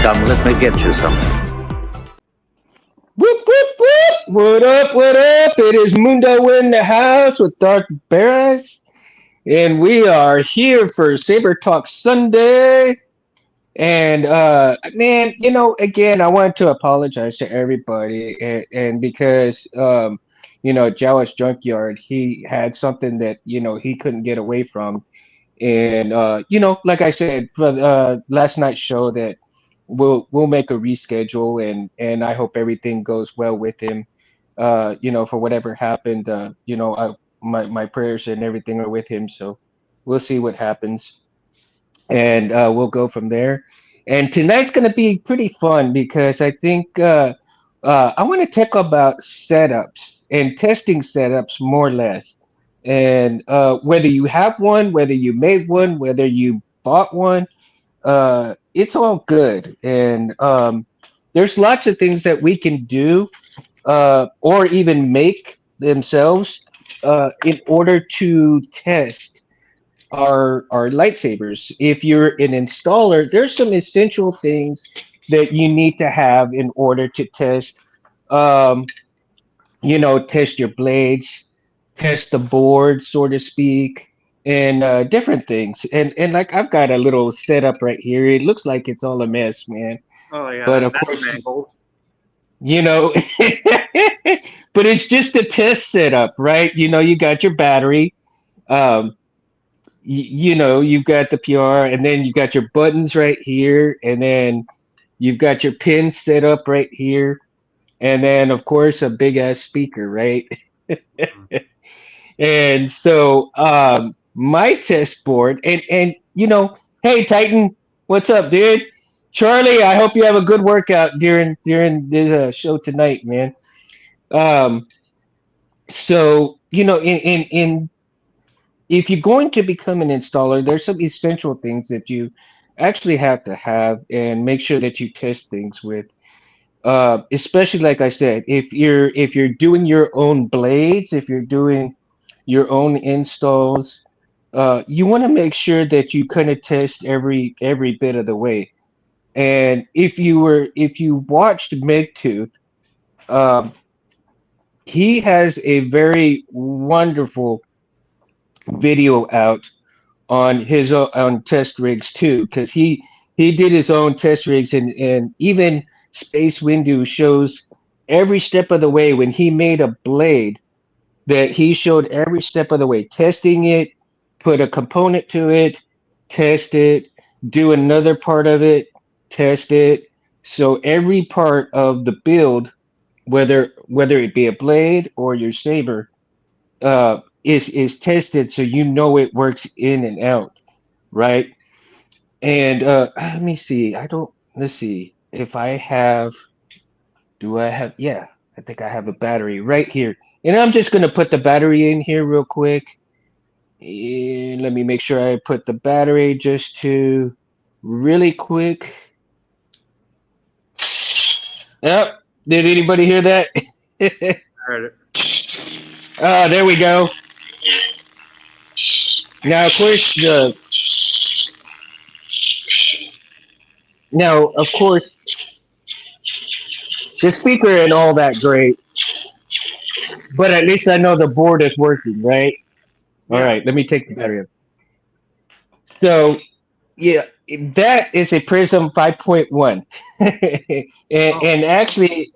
Come, let me get you some. Whoop, whoop, whoop. What up, what up? It is Mundo in the house with Dark Barris, and we are here for Saber Talk Sunday. And man, again, I wanted to apologize to everybody, and because Jawas Junkyard, he had something that he couldn't get away from, and like I said for last night's show, that we'll make a reschedule, and I hope everything goes well with him. For whatever happened, my prayers and everything are with him, so we'll see what happens, and we'll go from there. And tonight's going to be pretty fun because I think I want to talk about setups and testing setups more or less. And whether you have one, whether you made one, whether you bought one, it's all good. And there's lots of things that we can do or even make themselves in order to test our lightsabers. If you're an installer, there's some essential things that you need to have in order to test. Um, test your blades, test the board, so to speak, and different things. And like I've got a little setup right here. It looks like it's all a mess, man. Oh But yeah, of that's course, mangled. you know, but it's just a test setup, right? You got your battery. Um, you've got the PR, and then you got your buttons right here, and then you've got your pins set up right here, and then of course a big ass speaker, right? Mhm. And so my test board, and hey Titan, what's up, dude? Charlie, I hope you have a good workout during the show tonight, man. Um, so in if you're going to become an installer, there's some essential things that you actually have to have and make sure that you test things with. Especially like I said, if you're doing your own blades, if you're doing your own installs, you want to make sure that you kind of test every bit of the way. And if you watched Megtooth, um, he has a very wonderful video out on his on test rigs too, because he did his own test rigs, and even Space Windu shows every step of the way when he made a blade, that he showed every step of the way, testing it, put a component to it, test it, do another part of it, test it. So every part of the build, whether it be a blade or your saber, is tested, so it works in and out, right? And let me see. I don't. Let's see if I have. Do I have? Yeah, I think I have a battery right here, and I'm just gonna put the battery in here real quick. And let me make sure I put the battery just to really quick. Yep. Did anybody hear that? I heard it. Oh, there we go. Now, of course, the speaker and all that great, but at least I know the board is working, right? All Yeah. right, let me take the battery up. So, yeah, that is a Prism 5.1. and, Oh, and actually,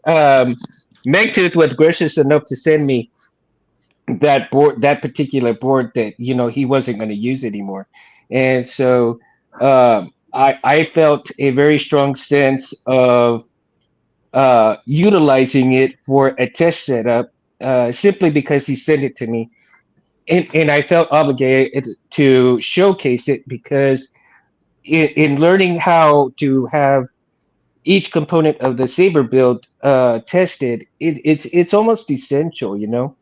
Megtooth was gracious enough to send me that particular board that he wasn't going to use anymore, and so I felt a very strong sense of utilizing it for a test setup, simply because he sent it to me, and I felt obligated to showcase it because in learning how to have each component of the saber build tested, it's almost essential. mhm.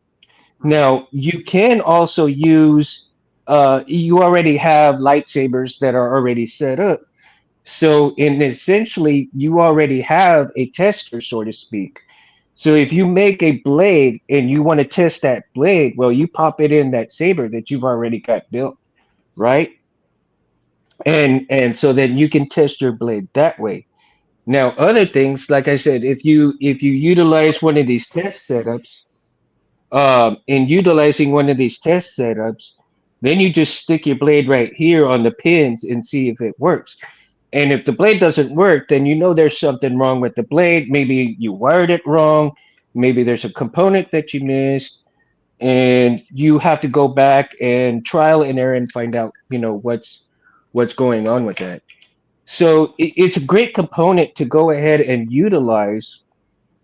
Now, you can also use, you already have lightsabers that are already set up. So, in essentially, you already have a tester, so to speak. So, if you make a blade and you want to test that blade, well, you pop it in that saber that you've already got built, right? And so then you can test your blade that way. Now, other things, like I said, if you utilize one of these test setups, in utilizing one of these test setups, then you just stick your blade right here on the pins and see if it works. And if the blade doesn't work, then you know there's something wrong with the blade. Maybe you wired it wrong. Maybe there's a component that you missed, and you have to go back and trial and error and find out, what's going on with that. So it's a great component to go ahead and utilize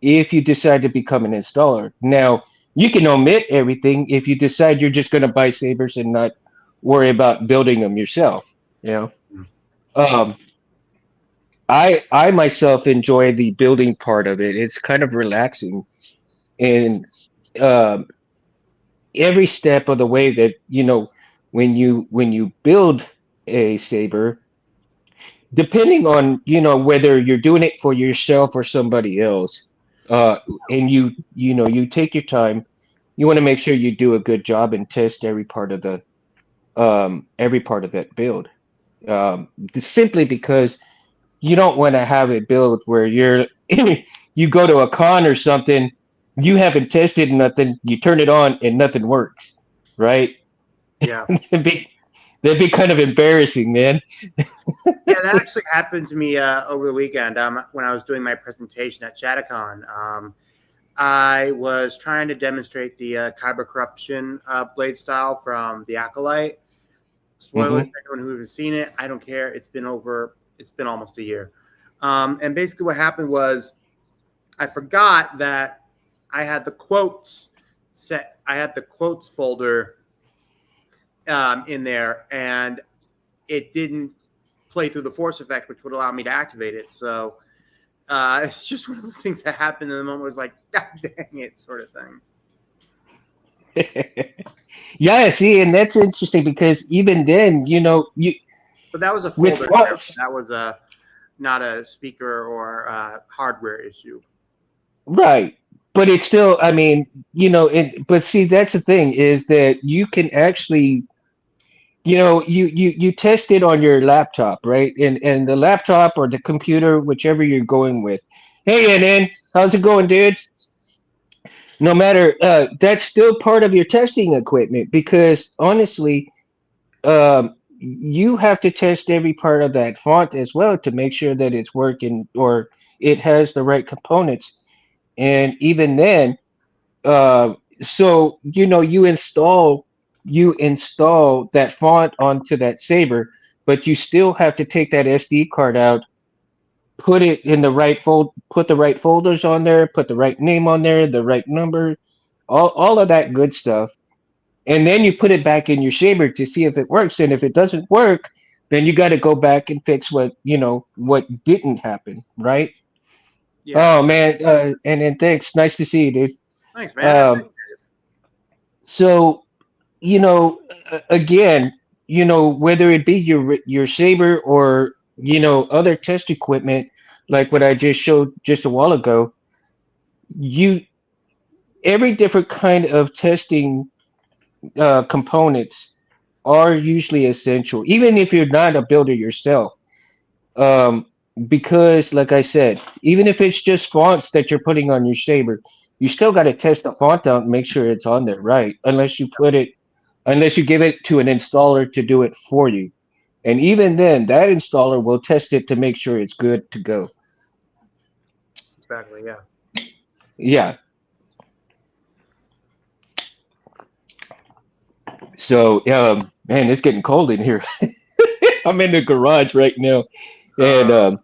if you decide to become an installer. Now, you can omit everything if you decide you're just going to buy sabers and not worry about building them yourself. You know, Mm. um, I myself enjoy the building part of it. It's kind of relaxing, and um, every step of the way that when you build a saber, depending on whether you're doing it for yourself or somebody else, uh, and you take your time. You want to make sure you do a good job and test every part of that build. Simply because you don't want to have a build where you go to a con or something, you haven't tested nothing, you turn it on and nothing works, right? Yeah. That'd be that'd be kind of embarrassing, man. Yeah, that actually happened to me over the weekend when I was doing my presentation at Chattacon. I was trying to demonstrate the Kyber Corruption blade style from the Acolyte. Spoilers Hmm. for anyone who hasn't seen it. I don't care. It's been almost a year. And basically, what happened was I forgot that I had the quotes set. I had the quotes folder in there, and it didn't play through the force effect, which would allow me to activate it. So it's just one of those things that happened in the moment. Where it's like, God dang it, sort of thing. Yeah, see, and that's interesting because even then, you But that was a with folder error. fonts, That was a not a speaker or hardware issue. right? But it's still, I mean, but see, that's the thing is that you can actually, you test it on your laptop, right? And the laptop or the computer, whichever you're going with. Hey, NN, how's it going, dude? No matter, that's still part of your testing equipment because honestly, you have to test every part of that font as well to make sure that it's working or it has the right components. And even then, so you install that font onto that saber, but you still have to take that SD card out, put it in the right put the right folders on there, put the right name on there, the right number, all of that good stuff, and then you put it back in your saber to see if it works. And if it doesn't work, then you got to go back and fix what didn't happen, right? Yeah. Oh man, and then thanks, nice to see you, dude. Thanks, man. Um, so again, whether it be your saber or other test equipment, like what I just showed just a while ago, you every different kind of testing components are usually essential, even if you're not a builder yourself. Um, because, like I said, even if it's just fonts that you're putting on your saber, you still got to test the font out and make sure it's on there right. Unless you give it to an installer to do it for you, and even then, that installer will test it to make sure it's good to go. Exactly. Yeah. Yeah. So, man, it's getting cold in here. I'm in the garage right now, and Uh,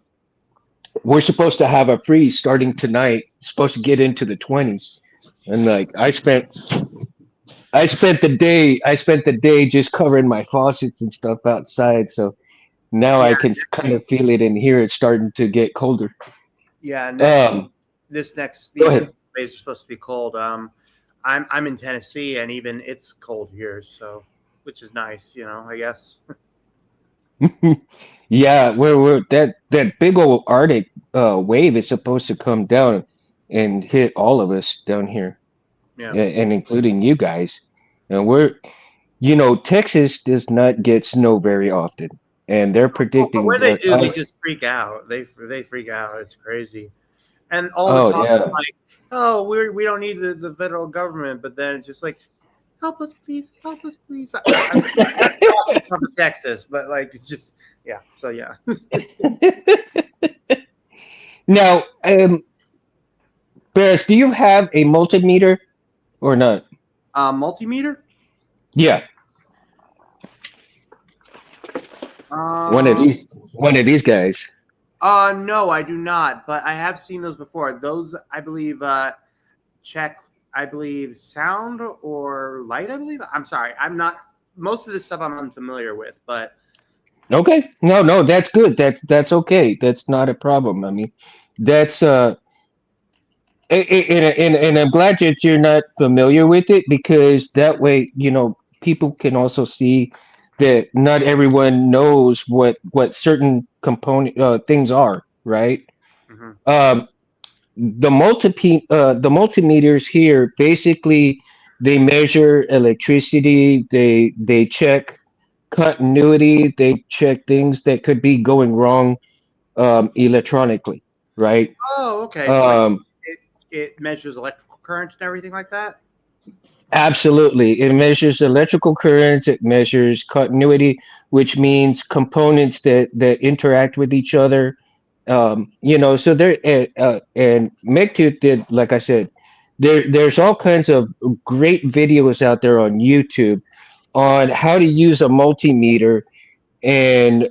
we're supposed to have a freeze starting tonight. Supposed to get into the 20s, and like I spent the day just covering my faucets and stuff outside. So now yeah. I can kind of feel it in here. It's starting to get colder. Yeah. Um, go These next ahead. days are supposed to be cold. I'm in Tennessee, and even it's cold here, so which is nice, I guess. Yeah, we're that big old Arctic wave is supposed to come down and hit all of us down here, Yeah. and including you guys. And Texas does not get snow very often. and they're But predicting when they that do, they us. just freak out. They freak out. It's crazy. And all the Oh talk is yeah. like, oh, we don't need the federal government, but then it's just like, help us, please. That's Washington for Texas, but like it's just yeah. So yeah, Now, Bears, do you have a multimeter or not? multimeter. Yeah, one of Um, these, one of these guys. no, I do not, but I have seen those before. Those I believe check. I believe sound or light. I believe. I'm sorry. I'm not. Most of this stuff I'm unfamiliar with, but Okay, no, no, that's good. That's okay. That's not a problem. I mean, that's and I'm glad that you're not familiar with it because that way, people can also see that not everyone knows what certain component things are, right? mhm. Um, the multimeters here basically they measure electricity, they check continuity, they check things that could be going wrong electronically, right? Oh, okay. So Um, it measures electrical current and everything like that. Absolutely. It measures electrical currents, it measures continuity, which means components that interact with each other. So there and MegTooth did, like I said, there's all kinds of great videos out there on YouTube on how to use a multimeter and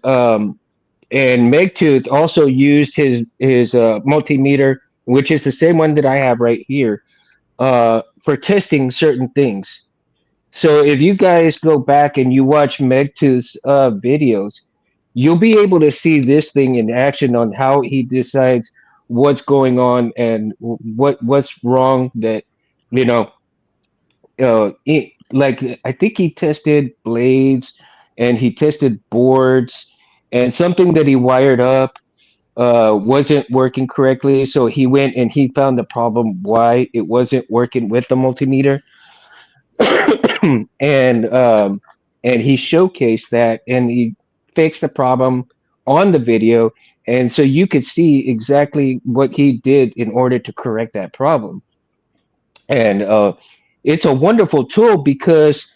MegTooth also used his multimeter, which is the same one that I have right here, for testing certain things. So if you guys go back and you watch Megtooth's videos, you'll be able to see this thing in action on how he decides what's going on and what's wrong. That you know, like I think he tested blades and he tested boards and something that he wired up wasn't working correctly. So he went and he found the problem why it wasn't working with the multimeter and he showcased that and he fixed the problem on the video and so you could see exactly what he did in order to correct that problem and it's a wonderful tool because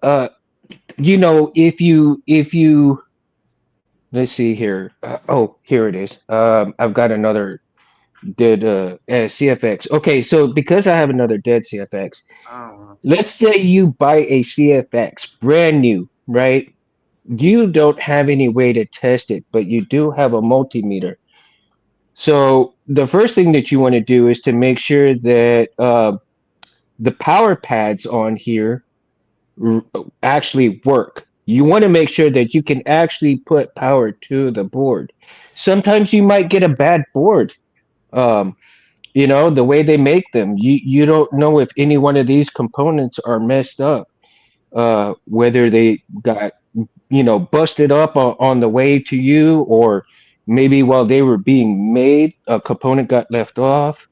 uh, if you let's see here oh here it is I've got another dead CFX. Okay, so because I have another dead CFX, Oh, let's say you buy a CFX brand new, right? You don't have any way to test it, but you do have a multimeter. So the first thing that you want to do is to make sure that the power pads on here r- actually work. You want to make sure that you can actually put power to the board. Sometimes you might get a bad board. Um, the way they make them, you don't know if any one of these components are messed up, whether they got busted up on the way to you, or maybe while they were being made a component got left off.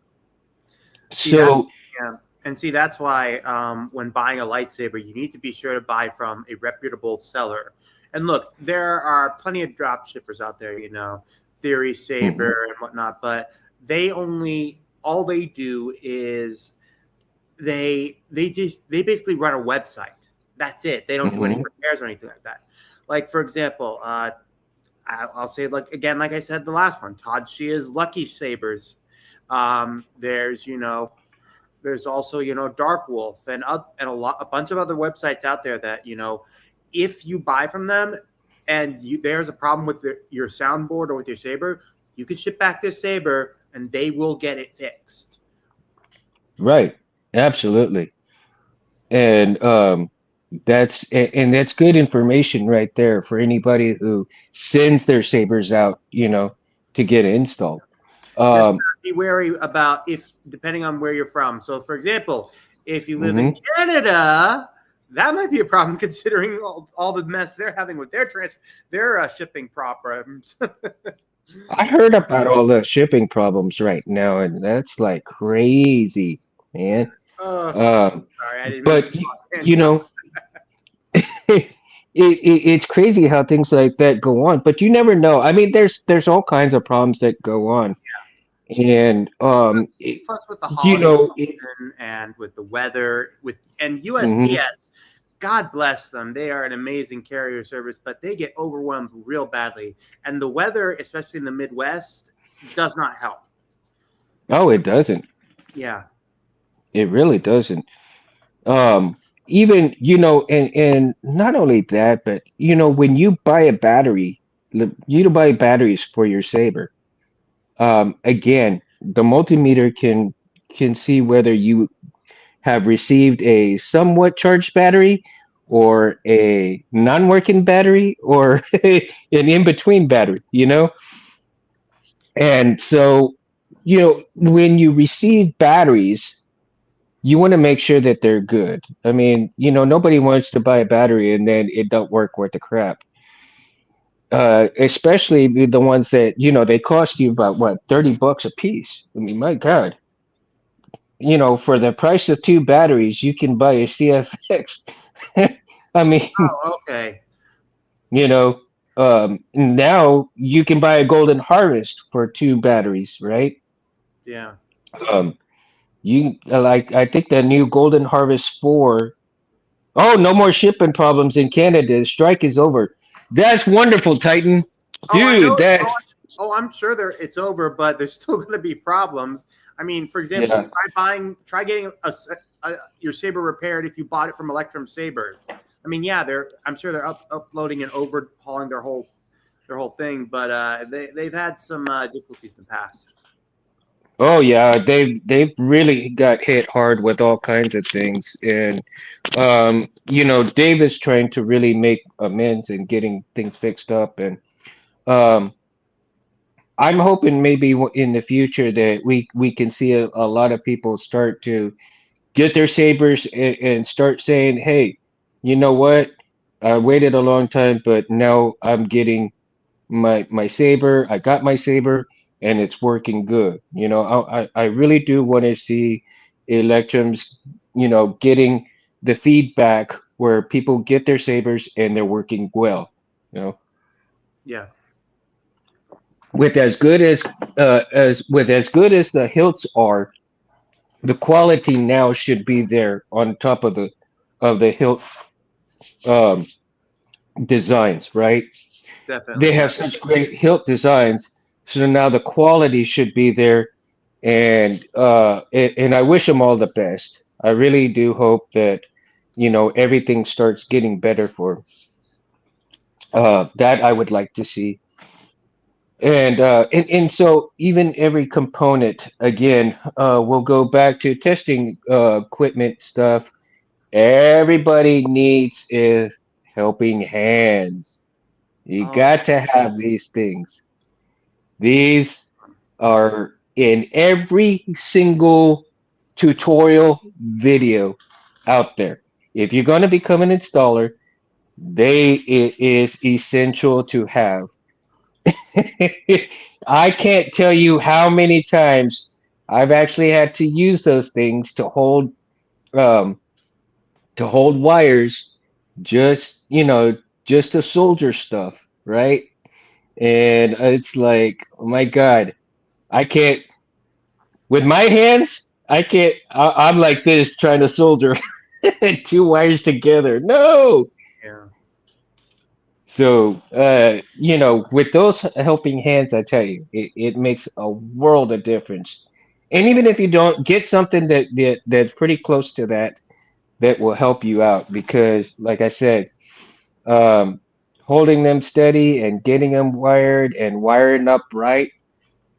see that's So yeah, and see that's why when buying a lightsaber, you need to be sure to buy from a reputable seller. And look, there are plenty of drop shippers out there, Theory mhm, Saber and whatnot, but they only all they do is they basically run a website. That's it. They don't do any mhm, repairs or anything like that. Like for example, I'll say like again, like I said, the last one, Todd Shia's Lucky Sabers. There's there's also Dark Wolf and a bunch of other websites out there that if you buy from them and there's a problem with your soundboard or with your saber, you can ship back this saber and they will get it fixed. right, absolutely, and and that's good information right there for anybody who sends their sabers out, to get installed. Just Um, be wary about if depending on where you're from. So, for example, if you live in mhm. Canada, that might be a problem considering all the mess they're having with their shipping problems. I heard about all the shipping problems right now, and that's like crazy, man. Oh, Um, sorry, I didn't mean to but go off you tangent. know, it's crazy how things like that go on, but you never know. I mean, there's all kinds of problems that go on, and Plus with the you holiday know, season and with the weather, with and mhm. USPS, God bless them. They are an amazing carrier service, but they get overwhelmed real badly. And the weather, especially in the Midwest, does not help. Oh, So it doesn't. yeah. It really doesn't. Um, Even and not only that, but when you buy a battery, you buy batteries for your Saber. Again, the multimeter can see whether you have received a somewhat charged battery or a non-working battery or an in-between battery, And so, when you receive batteries, you want to make sure that they're good. I mean, nobody wants to buy a battery and then it don't work worth the crap. Especially the ones that, they cost you about what, $30 a piece. I mean, my God, for the price of two batteries, you can buy a CFX. I mean, Oh, okay. you know, now you can buy a Golden Harvest for two batteries, right? Yeah. Um, like, I think the new Golden Harvest 4. Oh, no more shipping problems in Canada. The strike is over. That's wonderful, Titan. Oh, I know. Dude, that's I'm sure it's over, but there's still going to be problems. I mean, for example, yeah. try getting your Saber repaired if you bought it from Electrum Saber. I mean, yeah, I'm sure they're uploading and overhauling their whole thing, but they've had some difficulties in the past. Oh yeah, they've really got hit hard with all kinds of things. And Dave is trying to really make amends and getting things fixed up. And um I'm hoping maybe in the future that we can see a lot of people start to get their sabers and start saying, "Hey, you know what? I waited a long time, but now I'm getting my saber. I got my saber, and it's working good." I really do want to see Electrums, getting the feedback where people get their sabers and they're working well. You know, Yeah, with as good as the hilts are, the quality now should be there on top of the hilt um, designs, right? They definitely. Yeah, have such great hilt designs, so now the quality should be there, and I wish them all the best. I really do hope that everything starts getting better for that. I would like to see, and so even every component again, we'll go back to testing equipment stuff. Everybody needs a helping hands. You oh, got to have these things. These are in every single tutorial video out there. If you're going to become an installer, it is essential to have. I can't tell you how many times I've actually had to use those things um, to hold wires, just just to soldier stuff, right? And it's like, oh my God, I can't with my hands. I can't. I'm like this trying to solder two wires together. No. yeah. So, with those helping hands, I tell you, it makes a world of difference. And even if you don't get something that's pretty close to that, that will help you out because, like I said, um, holding them steady and getting them wired and wiring up right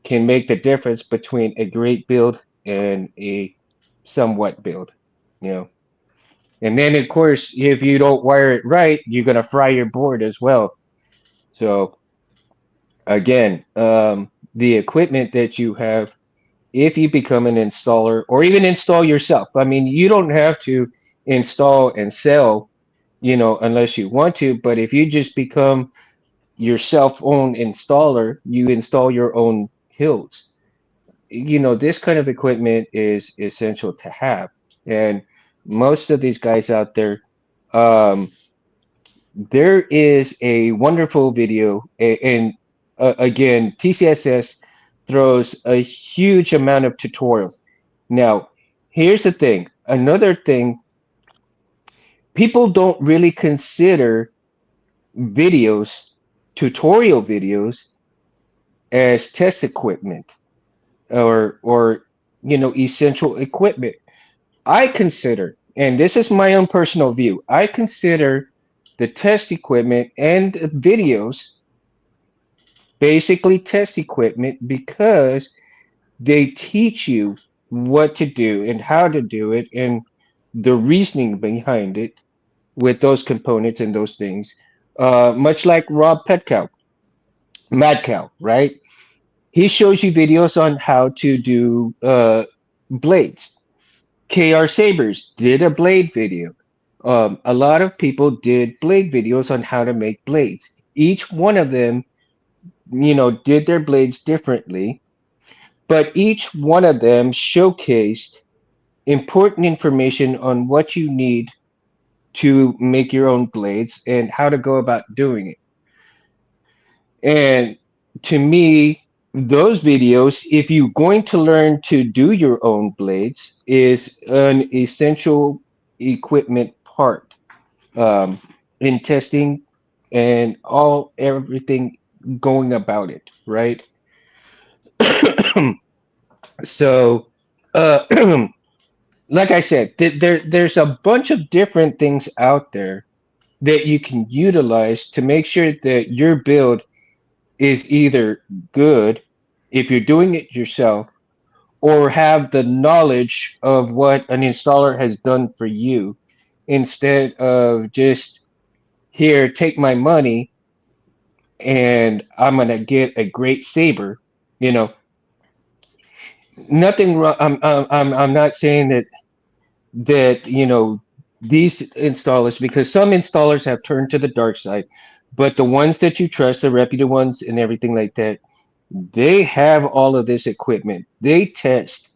can make the difference between a great build and a somewhat build. You know, and then of course, if you don't wire it right, you're gonna fry your board as well. So again, the equipment that you have, if you become an installer or even install yourself, I mean, you don't have to install and sell, unless you want to. But if you just become your self-owned installer, you install your own hills. This kind of equipment is essential to have. And most of these guys out there, um, there is a wonderful video, and again, TCSS throws a huge amount of tutorials. Now, here's the thing. Another thing, people don't really consider videos, tutorial videos, as test equipment or essential equipment. I consider, and this is my own personal view, I consider the test equipment and the videos basically test equipment because they teach you what to do and how to do it and the reasoning behind it with those components and those things. Much like Rob Petcow, Mad Cow, right? He shows you videos on how to do blades. KR Sabers did a blade video. A lot of people did blade videos on how to make blades. Each one of them, did their blades differently, but each one of them showcased important information on what you need to make your own blades and how to go about doing it. And to me, those videos, if you're going to learn to do your own blades, is an essential equipment part um, in testing and everything going about it, right? So, uh, like I said, there's a bunch of different things out there that you can utilize to make sure that your build is either good if you're doing it yourself or have the knowledge of what an installer has done for you instead of just here, take my money and I'm gonna get a great saber. You know, nothing wrong. I'm not saying that these installers, because some installers have turned to the dark side, but the ones that you trust, the reputed ones and everything like that, they have all of this equipment. They test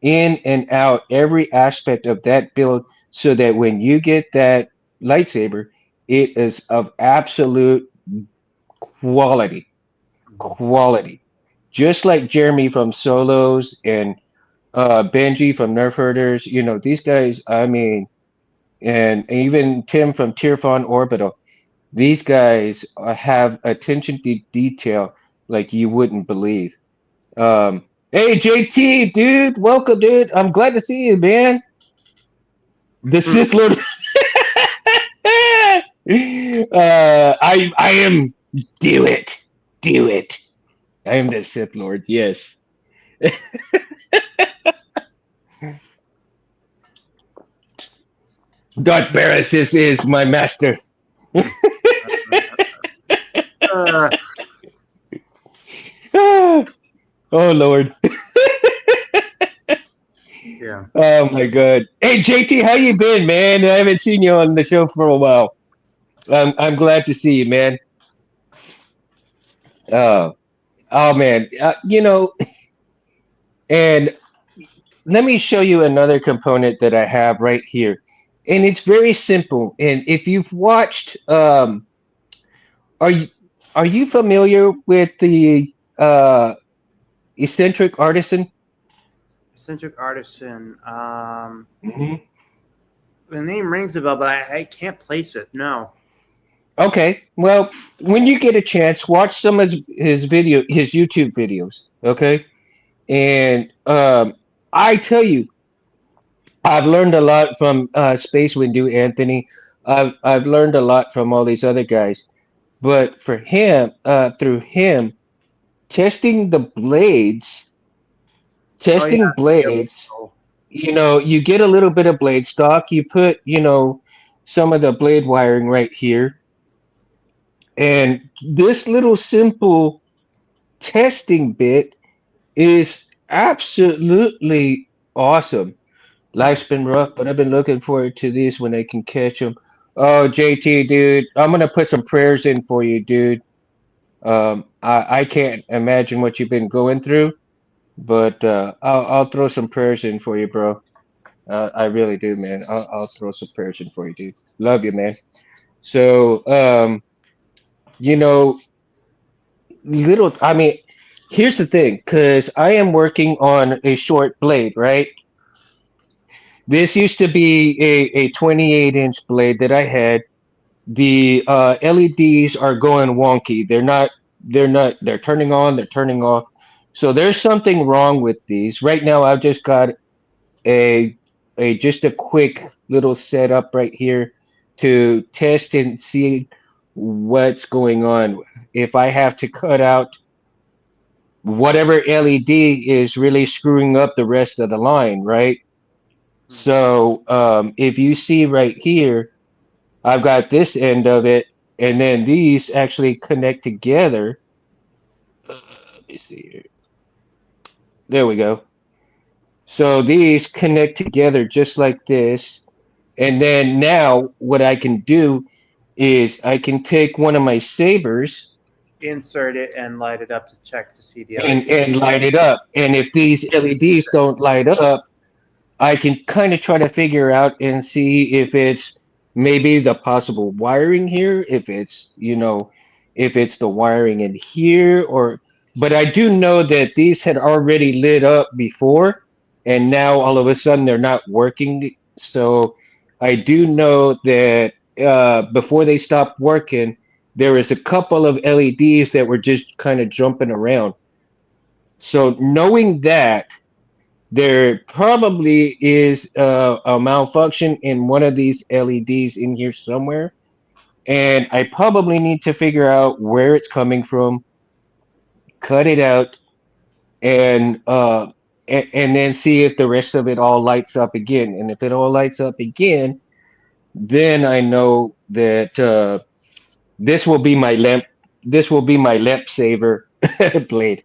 in and out every aspect of that build so that when you get that lightsaber, it is of absolute quality. Quality. Just like Jeremy from Solos and Benji from Nerf Herders, these guys, I mean, and even Tim from Tearfon Orbital, these guys have attention to detail like you wouldn't believe. Hey JT, dude, welcome, dude. I'm glad to see you, man. The Sith Lord. I am. Do it, do it. I am the Sith Lord. Yes. Darth Barris is my master. Uh, Oh Lord. yeah. Oh my God. Hey JT, how you been, man? I haven't seen you on the show for a while. I'm glad to see you, man. Oh, oh man. And let me show you another component that I have right here. And it's very simple. And if you've watched, are you are you familiar with the eccentric artisan? Eccentric Artisan. Hmm. The name rings a bell, but I can't place it. No. Okay. Well, when you get a chance, watch some of his YouTube videos. Okay. And I tell you, I've learned a lot from Space Windu Anthony. I've learned a lot from all these other guys. But for him, through him, testing the blades, Oh yeah. testing Yeah. blades, Oh, you get a little bit of blade stock. You put, some of the blade wiring right here. And this little simple testing bit is absolutely awesome. Life's been rough, but I've been looking forward to these when I can catch them. Oh, JT, dude, I'm gonna put some prayers in for you, dude. I can't imagine what you've been going through, but I'll throw some prayers in for you, bro. I really do, man. I'll throw some prayers in for you, dude. Love you, man. So, you know, little. I mean, here's the thing, because I am working on a short blade, right? This used to be a 28-inch blade that I had. The LEDs are going wonky. They're turning on, they're turning off. So there's something wrong with these. Right now I've just got a just a quick little setup right here to test and see what's going on. If I have to cut out whatever LED is really screwing up the rest of the line, right? Mhm. So if you see right here, I've got this end of it, and then these actually connect together. Let me see here. There we go. So these connect together just like this. And then now what I can do is I can take one of my sabers Insert it and light it up to check to see the LED. and light it up. And if these LEDs don't light up, I can kind of try to figure out and see if it's maybe the possible wiring here, if it's, if it's the wiring in here or, but I do know that these had already lit up before and now all of a sudden they're not working. So I do know that before they stopped working, there was a couple of LEDs that were just kind of jumping around. So knowing that, there probably is a malfunction in one of these LEDs in here somewhere, and I probably need to figure out where it's coming from, cut it out, and and then see if the rest of it all lights up again. And if it all lights up again, then I know that this will be my lamp. This will be my lamp saver blade.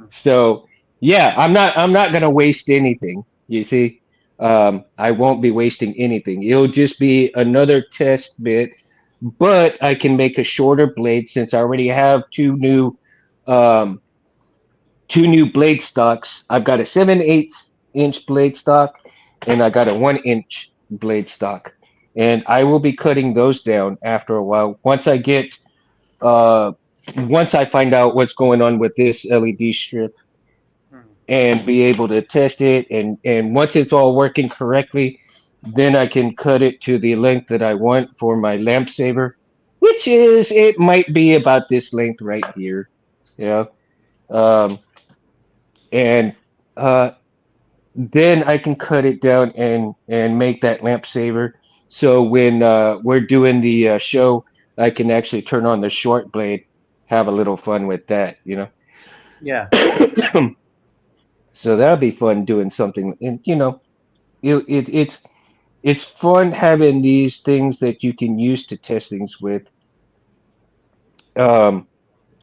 So yeah, I'm not gonna waste anything. You see, I won't be wasting anything. It'll just be another test bit, but I can make a shorter blade since I already have um, two new blade stocks. I've got a 7/8 inch blade stock, and I got a 1 inch blade stock, and I will be cutting those down after a while. Uh, once I find out what's going on with this LED strip Mhm. and be able to test it, and once it's all working correctly, then I can cut it to the length that I want for my lamp saver, which is it might be about this length right here. Yeah. Um, and uh, then I can cut it down and make that lamp saver. So when we're doing the show, I can actually turn on the short blade, have a little fun with that, Yeah. So that'll be fun doing something, and it's fun having these things that you can use to test things with, um,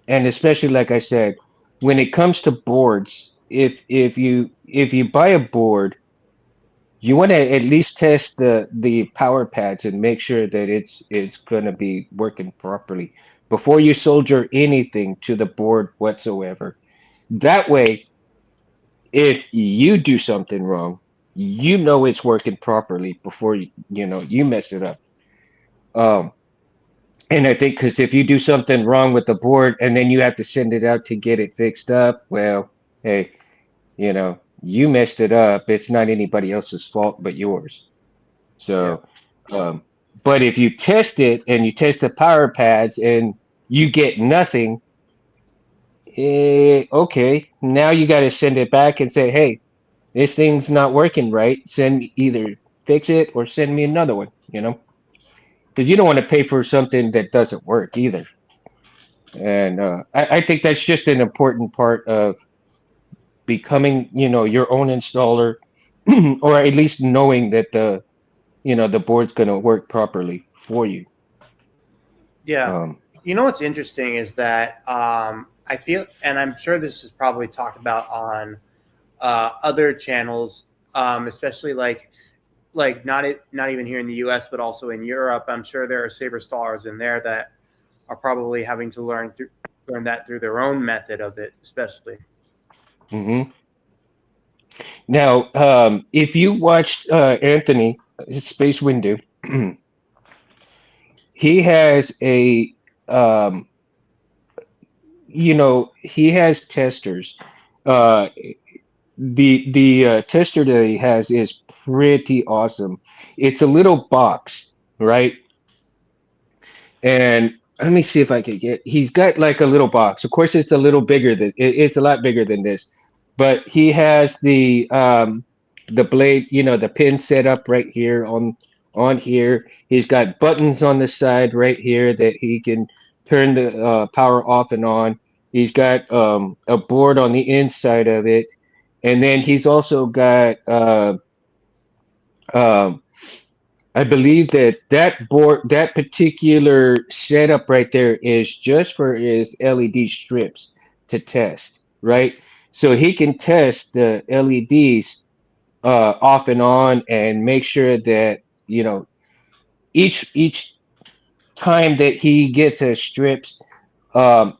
and especially like I said, when it comes to boards, if you buy a board, you want to at least test the power pads and make sure that it's going to be working properly before you solder anything to the board whatsoever. That way, if you do something wrong, you know it's working properly before you mess it up. Um, and I think because if you do something wrong with the board and then you have to send it out to get it fixed up, well, hey, you messed it up. It's not anybody else's fault but yours. Yeah. So, um, but if you test it and you test the power pads and you get nothing, okay, now you got to send it back and say, hey, this thing's not working right. Send me either fix it or send me another one, because you don't want to pay for something that doesn't work either. And I think that's just an important part of becoming, your own installer, or at least knowing that the board's going to work properly for you. Yeah. Um, You know what's interesting is that I feel, and I'm sure this is probably talked about on other channels, especially like not even here in the U.S. but also in Europe. I'm sure there are saber stars in there that are probably having to learn that through their own method of it, especially. mhm. Now, if you watched Anthony Space Windu, he has a um, he has testers. Uh, the tester that he has is pretty awesome. It's a little box, right? And let me see if I can get. He's got like a little box. Of course, it's a little bigger than it's a lot bigger than this, but he has the blade, the pin set up right here on here. He's got buttons on the side right here that he can turn the power off and on. He's got a board on the inside of it, and then he's also got um, I believe that board, that particular setup right there is just for his LED strips to test, right? So he can test the LEDs off and on and make sure that, each time that he gets his strips,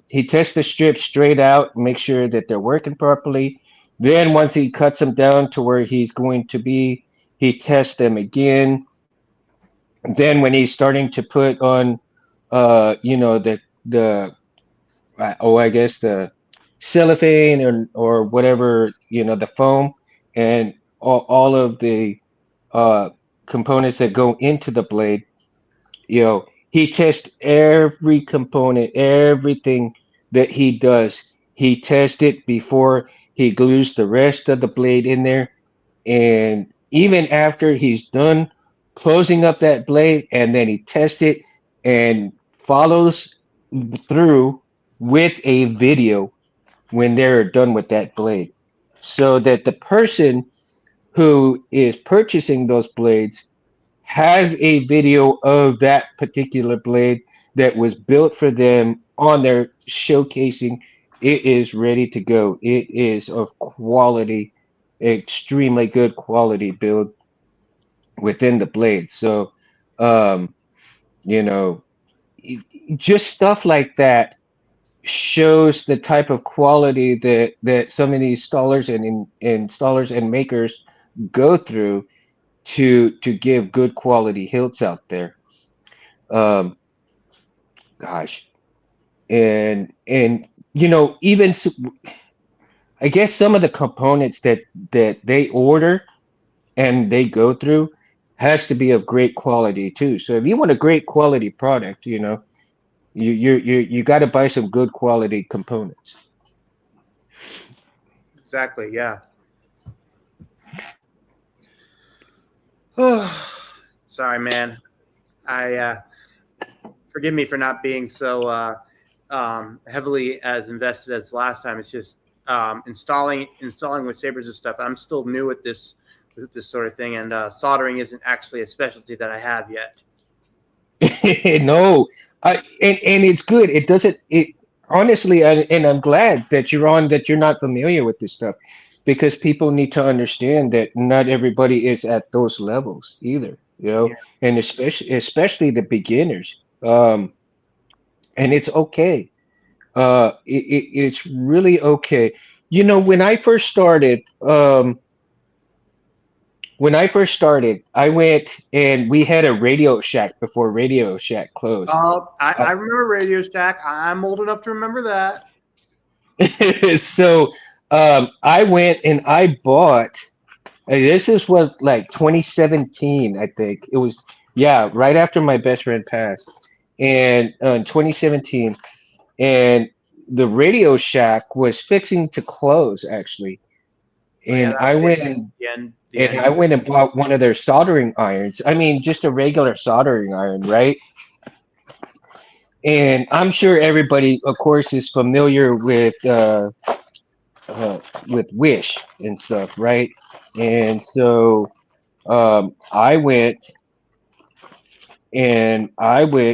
he tests the strips straight out, make sure that they're working properly. Then once he cuts them down to where he's going to be, he tests them again. Then when he's starting to put on the I guess the cellophane or whatever, the foam, and all of the uh components that go into the blade, he tests every component, everything that he does. He tests it before he glues the rest of the blade in there, and even after he's done closing up that blade, and then he tests it and follows through with a video when they're done with that blade, so that the person who is purchasing those blades has a video of that particular blade that was built for them on their showcasing. It is ready to go. It is of quality, extremely good quality build within the blade. So, um, you know, just stuff like that shows the type of quality that some of these installers and installers and makers go through to give good quality hilts out there. Um, gosh, and even I guess some of the components that they order and they go through has to be of great quality too. So if you want a great quality product, you got to buy some good quality components. Exactly. Yeah. Sorry, man. I forgive me for not being so heavily as invested as last time. It's just installing with sabers and stuff. I'm still new at this sort of thing, and soldering isn't actually a specialty that I have yet. No, and it's good. It doesn't. It honestly, and I'm glad that you're not familiar with this stuff, because people need to understand that not everybody is at those levels either. Yeah. And especially the beginners. And it's okay. It's really okay. When I first started, I went and we had a Radio Shack before Radio Shack closed. Oh, Uh, I remember Radio Shack. I'm old enough to remember that. so I went and I bought. This is what, like 2017, I think it was. Yeah, right after my best friend passed, and in 2017, and the Radio Shack was fixing to close actually, Oh yeah, and that I was went and the end. The and end. I went and bought one of their soldering irons. I mean, just a regular soldering iron, right? And I'm sure everybody, of course, is familiar uh, with Wish and stuff, right? And so I went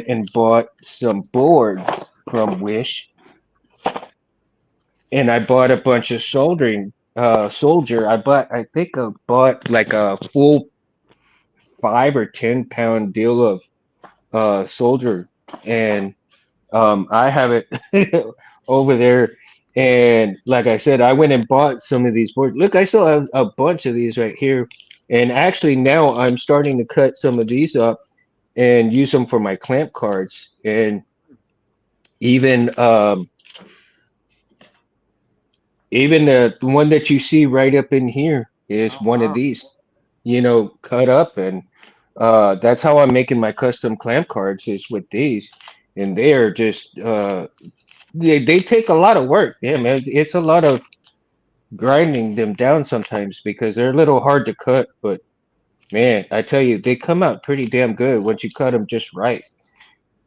and bought some boards from Wish, and I bought a bunch of soldering soldier. I think I bought like a full 5 or 10 pound deal of soldier, and I have it over there. And like I said, I went and bought some of these boards. Look, I still have a bunch of these right here. And actually, now I'm starting to cut some of these up and use them for my clamp cards. And even even the one that you see right up in here is Oh one of wow. these, cut up. And that's how I'm making my custom clamp cards is with these. And they are just they take a lot of work. Yeah, man, it's a lot of grinding them down sometimes because they're a little hard to cut. But man, I tell you, they come out pretty damn good once you cut them just right.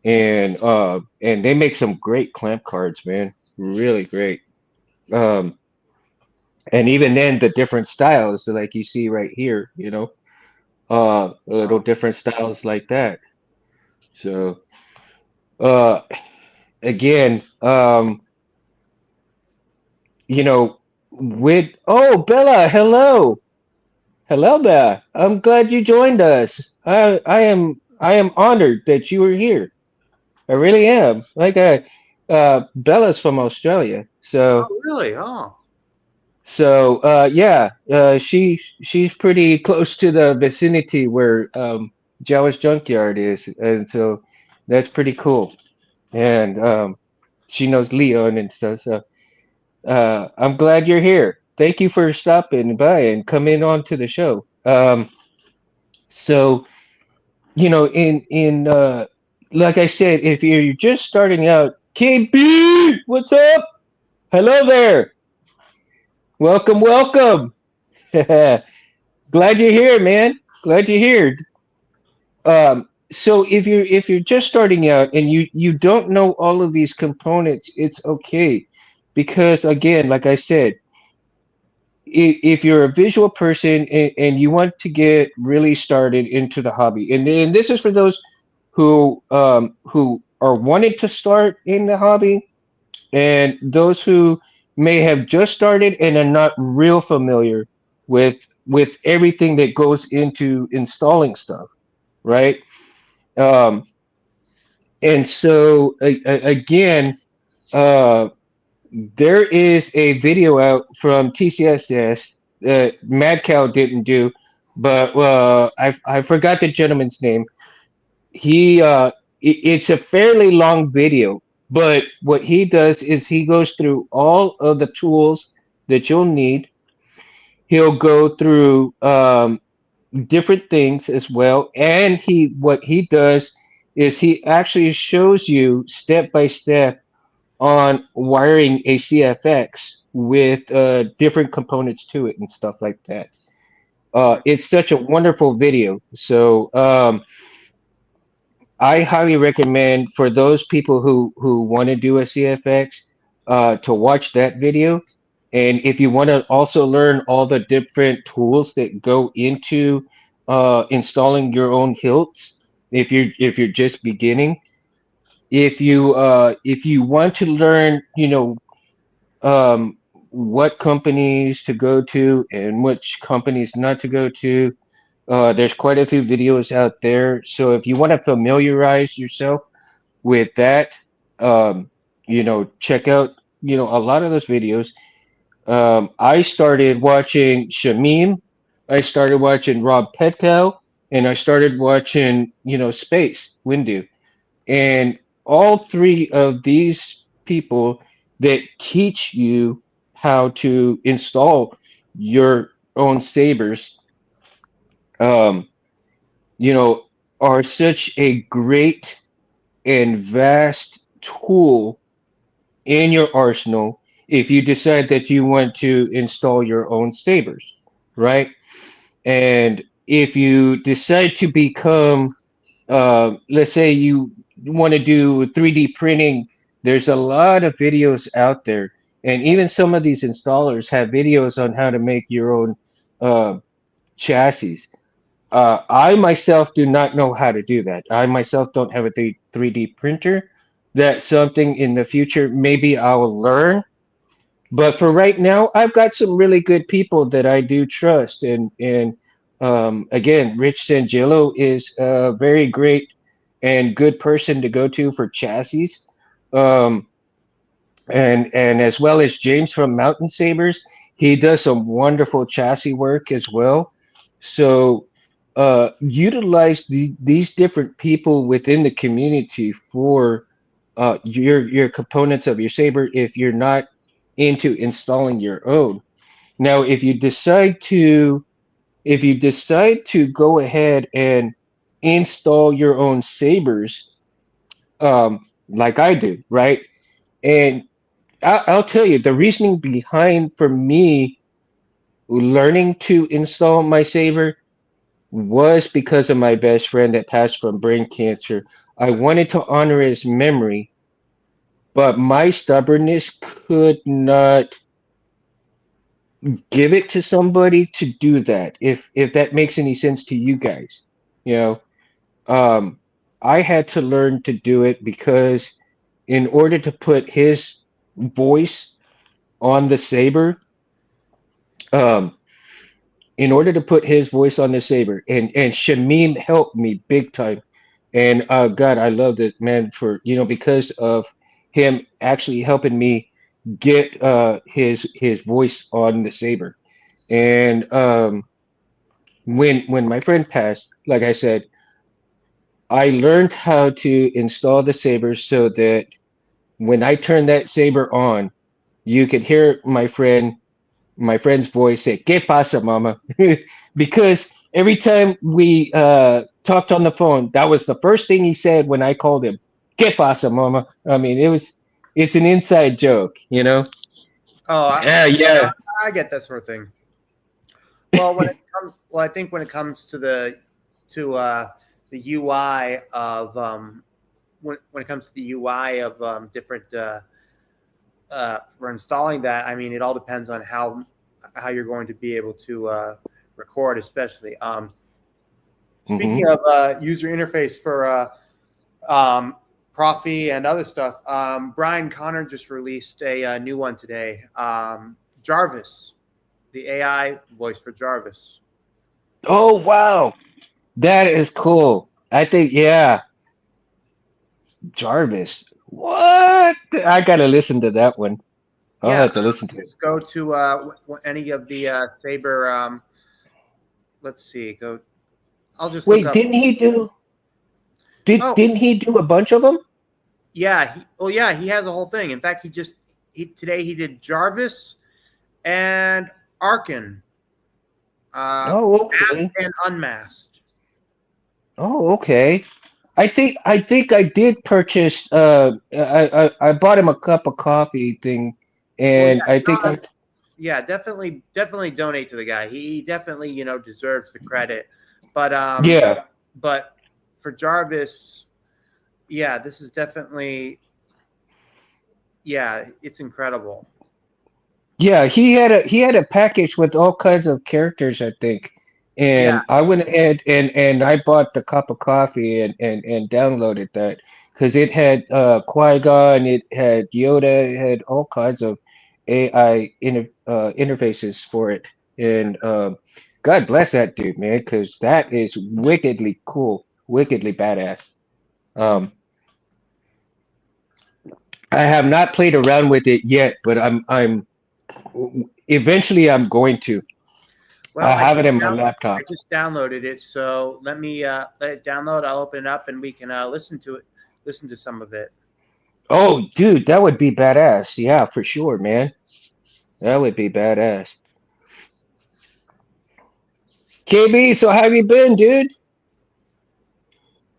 And they make some great clamp cards, man. Really great. Um, and even then, the different styles, like you see right here, little Wow. different styles like that. So, uh, again, you know, with oh Bella, hello, hello there. I'm glad you joined us. I am honored that you were here. I really am. Bella's from Australia, so Oh really? Oh. yeah, she's pretty close to the vicinity where Jawa's Junkyard is, and so that's pretty cool. And she knows Leon and stuff. So I'm glad you're here. Thank you for stopping by and coming on to the show. So in like I said, if you're just starting out, KB, what's up? Hello there. Welcome, welcome. Glad you're here, man. Glad you're here. So if you're just starting out and you don't know all of these components, it's okay, because again, like I said, if you're a visual person and you want to get really started into the hobby, and this is for those who are wanting to start in the hobby, and those who may have just started and are not real familiar with everything that goes into installing stuff, right? Um, and so again, uh, there is a video out from TCSS that Mad Cow didn't do, but I forgot the gentleman's name. It's a fairly long video, but what he does is he goes through all of the tools that you'll need. He'll go through different things as well, and he what he does is he actually shows you step by step on wiring a CFX with different components to it and stuff like that. It's such a wonderful video. So I highly recommend for those people who want to do a CFX to watch that video. And if you want to also learn all the different tools that go into installing your own hilts, if you're just beginning, if you want to learn, what companies to go to and which companies not to go to. There's quite a few videos out there. So if you want to familiarize yourself with that, check out, a lot of those videos. I started watching Shamim, I started watching Rob Petkow, and I started watching, Space Windu. And all three of these people that teach you how to install your own sabers, um, you know, are such a great and vast tool in your arsenal if you decide that you want to install your own sabers, right? And if you decide to become, let's say you want to do 3D printing, there's a lot of videos out there. And even some of these installers have videos on how to make your own uh, chassis. I myself do not know how to do that. I myself don't have a 3D printer. That's something in the future maybe I'll learn. But for right now, I've got some really good people that I do trust. And again, Rich Sangillo is a very great and good person to go to for chassis. Um, and as well as James from Mountain Sabers, he does some wonderful chassis work as well. So utilize these different people within the community for your components of your saber if you're not into installing your own. Now, if you decide to go ahead and install your own sabers, like I do, right? And I'll tell you the reasoning behind for me learning to install my saber was because of my best friend that passed from brain cancer. I wanted to honor his memory, but my stubbornness could not give it to somebody to do that. If that makes any sense to you guys, you know, um, I had to learn to do it because in order to put his voice on the saber, um, in order to put his voice on the saber, and Shamim helped me big time. And God, I love it, man, for because of him actually helping me get his voice on the saber. And when my friend passed, like I said, I learned how to install the saber so that when I turned that saber on, you could hear my friend's voice say "¿Qué pasa, mama?" because every time we talked on the phone, that was the first thing he said when I called him. "¿Qué pasa, mama?" I mean, it's an inside joke, you know. Oh, Yeah, yeah, yeah. I get that sort of thing. Well, I think when it comes to the UI of when it comes to the UI of different for installing that, I mean, it all depends on how you're going to be able to record, especially. Hmm. Speaking of user interface for Profi and other stuff, Brian Connor just released a new one today. Jarvis, the AI voice for Jarvis. Oh wow, that is cool. I think yeah, Jarvis. What? I gotta listen to that one. I'll Yeah, have to listen to it. just go to any of the Saber. Let's see. Go. I'll just look Wait, up. Oh, didn't he do a bunch of them? yeah. Yeah. He has a whole thing. In fact, today he did Jarvis and Arkin, Oh, masked okay. and unmasked. Oh, okay. I think I did purchase I bought him a cup of coffee thing, Well, and I think yeah, I yeah, definitely donate to the guy. He definitely deserves the credit. But yeah. but for Jarvis, yeah, this is definitely, yeah, it's incredible. Yeah, he had a package with all kinds of characters, I think. Yeah. And I went ahead and I bought the cup of coffee and downloaded that because it had Qui-Gon, it had Yoda, it had all kinds of interfaces for it. And God bless that dude, man, because that is wickedly cool, wickedly badass. Um, I have not played around with it yet, but I'm eventually I'm going to. Well, I have it in my laptop. I just downloaded it, so let me let it download. I'll open it up and we can listen to it, listen to some of it. Oh, dude, that would be badass. Yeah, for sure, man. That would be badass. KB, so how have you been, dude?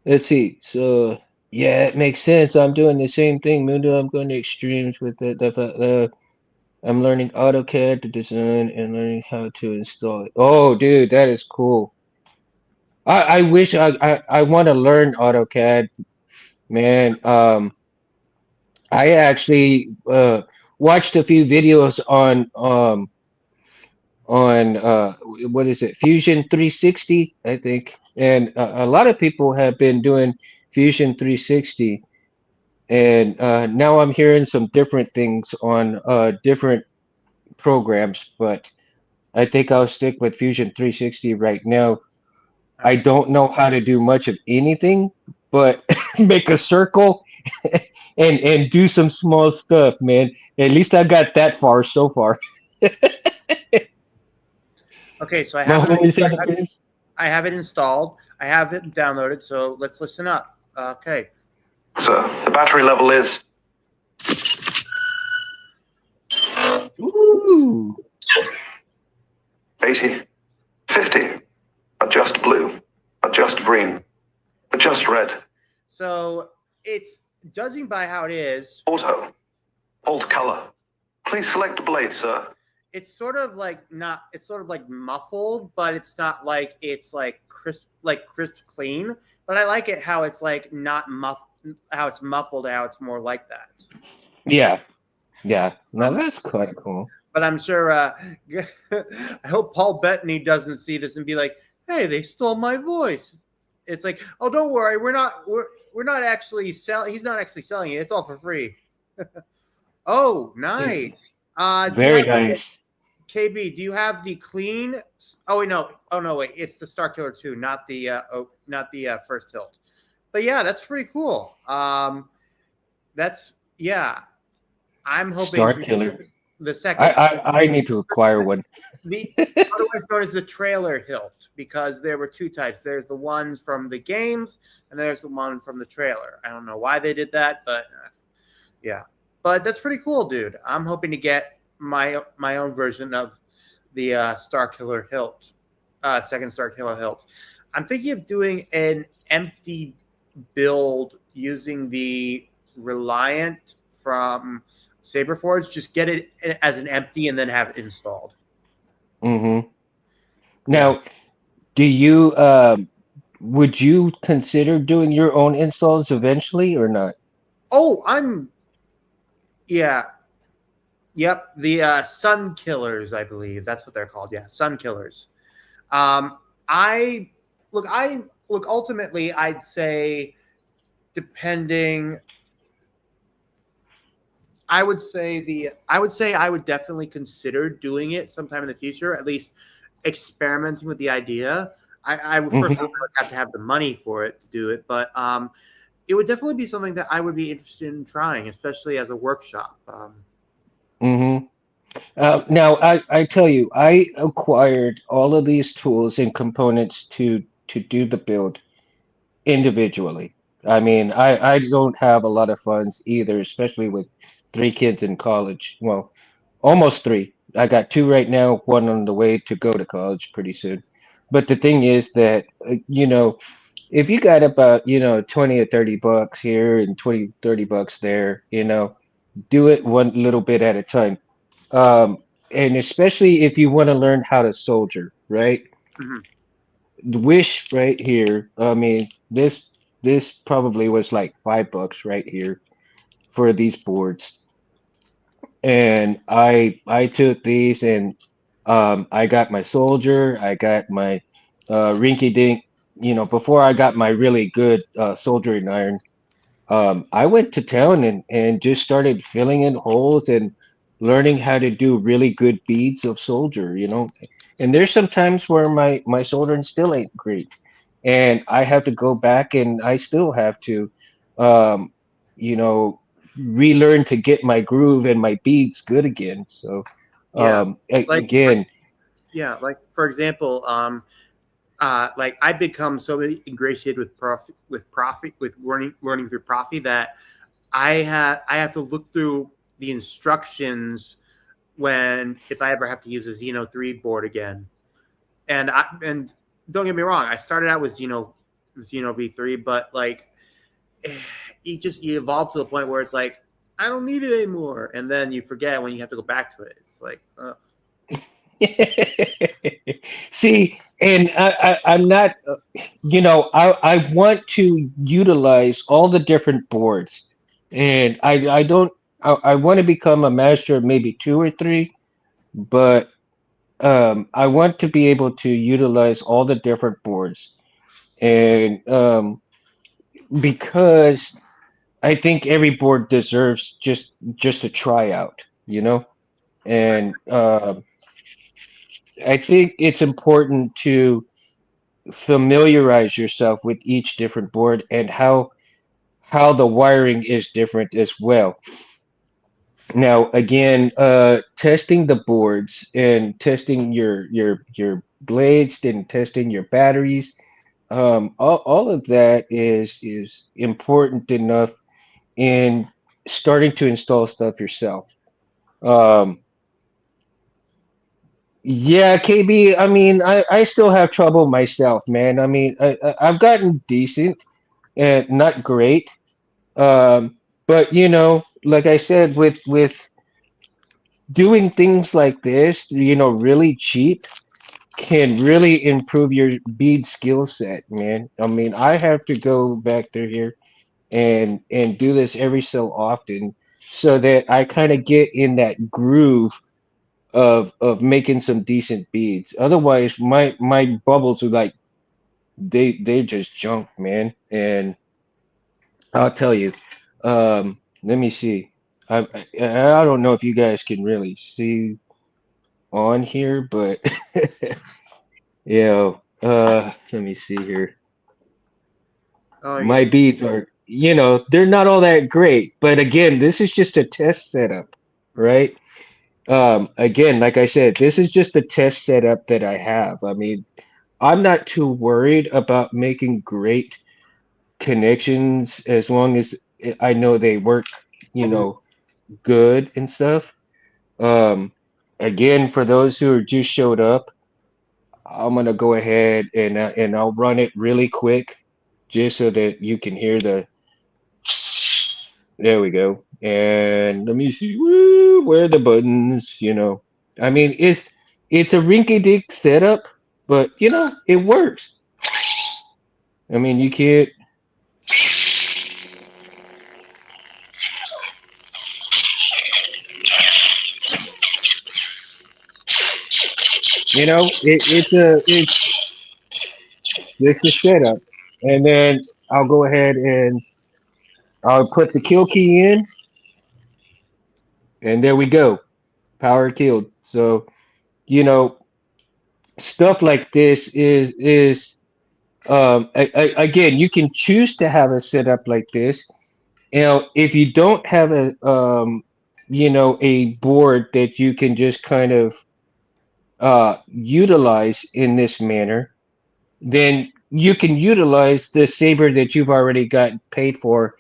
Let's see. So, yeah, it makes sense. I'm doing the same thing, Mundo. I'm going to extremes with it. I'm learning AutoCAD to design and learning how to install it. Oh, dude, that is cool. I wish I want to learn AutoCAD, man. I actually watched a few videos on what is it, Fusion 360, I think. And a lot of people have been doing Fusion 360, and now I'm hearing some different things on different programs, but I think I'll stick with Fusion 360 right now. I Um, don't know how to do much of anything but make a circle and do some small stuff, man. At least I got that far so far. okay, so My homies have I have it installed. I have it downloaded. So let's listen up. Okay. Sir, the battery level is Ooh. 80, 50. Adjust blue. Adjust green. Adjust red. So it's judging by how it is. Auto. Alt color. Please select a blade, sir. It's sort of like not. It's sort of like muffled, but it's not like it's like crisp clean. But I like it how it's like not how it's muffled. How it's more like that. Yeah. Yeah. Now that's quite cool. But I'm sure. I hope Paul Bettany doesn't see this and be like, "Hey, they stole my voice." It's like, "Oh, don't worry, we're not actually selling. He's not actually selling it. It's all for free." Oh, nice. Very nice. KB, do you have the clean? Oh wait, no. Oh no, wait. It's the Star Killer 2, not the first hilt. But yeah, that's pretty cool. That's yeah. I'm hoping Star Killer. the second. I need to acquire one. The otherwise known as the trailer hilt, because there were two types. There's the ones from the games, and there's the one from the trailer. I don't know why they did that, but yeah. But that's pretty cool, dude. I'm hoping to get my own version of the Star Killer hilt, second Star Killer hilt. I'm thinking of doing an empty build using the Reliant from Saberforge. Just get it as an empty and then have it installed. Mm-hmm. Now, do you would you consider doing your own installs eventually or not? Oh, yeah. Yep, the Sun Killers, I believe that's what they're called. Yeah, Sun Killers. I look. Ultimately, I'd say, depending. I would say I would definitely consider doing it sometime in the future. At least experimenting with the idea. I would first have to have the money for it to do it, but it would definitely be something that I would be interested in trying, especially as a workshop. Mm-hmm. Now, I tell you, I acquired all of these tools and components to do the build individually. I mean, I don't have a lot of funds either, especially with three kids in college. Well, almost three. I got two right now, one on the way to go to college pretty soon. But the thing is that, if you got about, 20 or 30 bucks here and 20, 30 bucks there, do it one little bit at a time. Um, and especially if you want to learn how to soldier, right? Mhm. The Wish right here. I mean, this probably was like $5 right here for these boards. And I took these and I got my soldier, I got my rinky dink, before I got my really good soldering iron. I went to town and just started filling in holes and learning how to do really good beads of soldier. And there's some times where my soldering still ain't great, and I have to go back and I still have to, um, you know, relearn to get my groove and my beads good again. So, Yeah, like again, yeah, like for example, like I become so ingratiated with learning through Profi that I have to look through the instructions if I ever have to use a Xeno 3 board again. And don't get me wrong, I started out with Xeno V3, but like you evolve to the point where it's like I don't need it anymore, and then you forget when you have to go back to it. It's like see, and I'm not, I want to utilize all the different boards, and I don't, I want to become a master of maybe two or three, but I want to be able to utilize all the different boards, and because I think every board deserves just a tryout. And I think it's important to familiarize yourself with each different board and how the wiring is different as well. Now, again, testing the boards and testing your blades, then testing your batteries. All of that is important enough in starting to install stuff yourself. Um, yeah, KB. I mean, I still have trouble myself, man. I mean, I've gotten decent and not great. But like I said, with doing things like this, really cheap can really improve your bead skill set, man. I mean, I have to go back through here and do this every so often so that I kind of get in that groove of making some decent beads. Otherwise, my bubbles are like they just junk, man. And I'll tell you, let me see. I don't know if you guys can really see on here, but let me see here. Oh yeah. My beats are, they're not all that great. But again, this is just a test setup, right? Again, like I said, this is just a test setup that I have. I mean, I'm not too worried about making great connections as long as I know they work, you know, good and stuff. Um, Again, for those who just showed up, I'm gonna go ahead and I'll run it really quick, just so that you can hear the. There we go. And let me see. Woo, where are the buttons? I mean, it's a rinky-dink setup, but it works. I mean, you can't. It's just a setup, and then I'll go ahead and I'll put the kill key in, and there we go. Power killed. So you know, stuff like this is again, you can choose to have a setup like this. If you don't have a board that you can just kind of utilize in this manner, then you can utilize the saber that you've already got paid for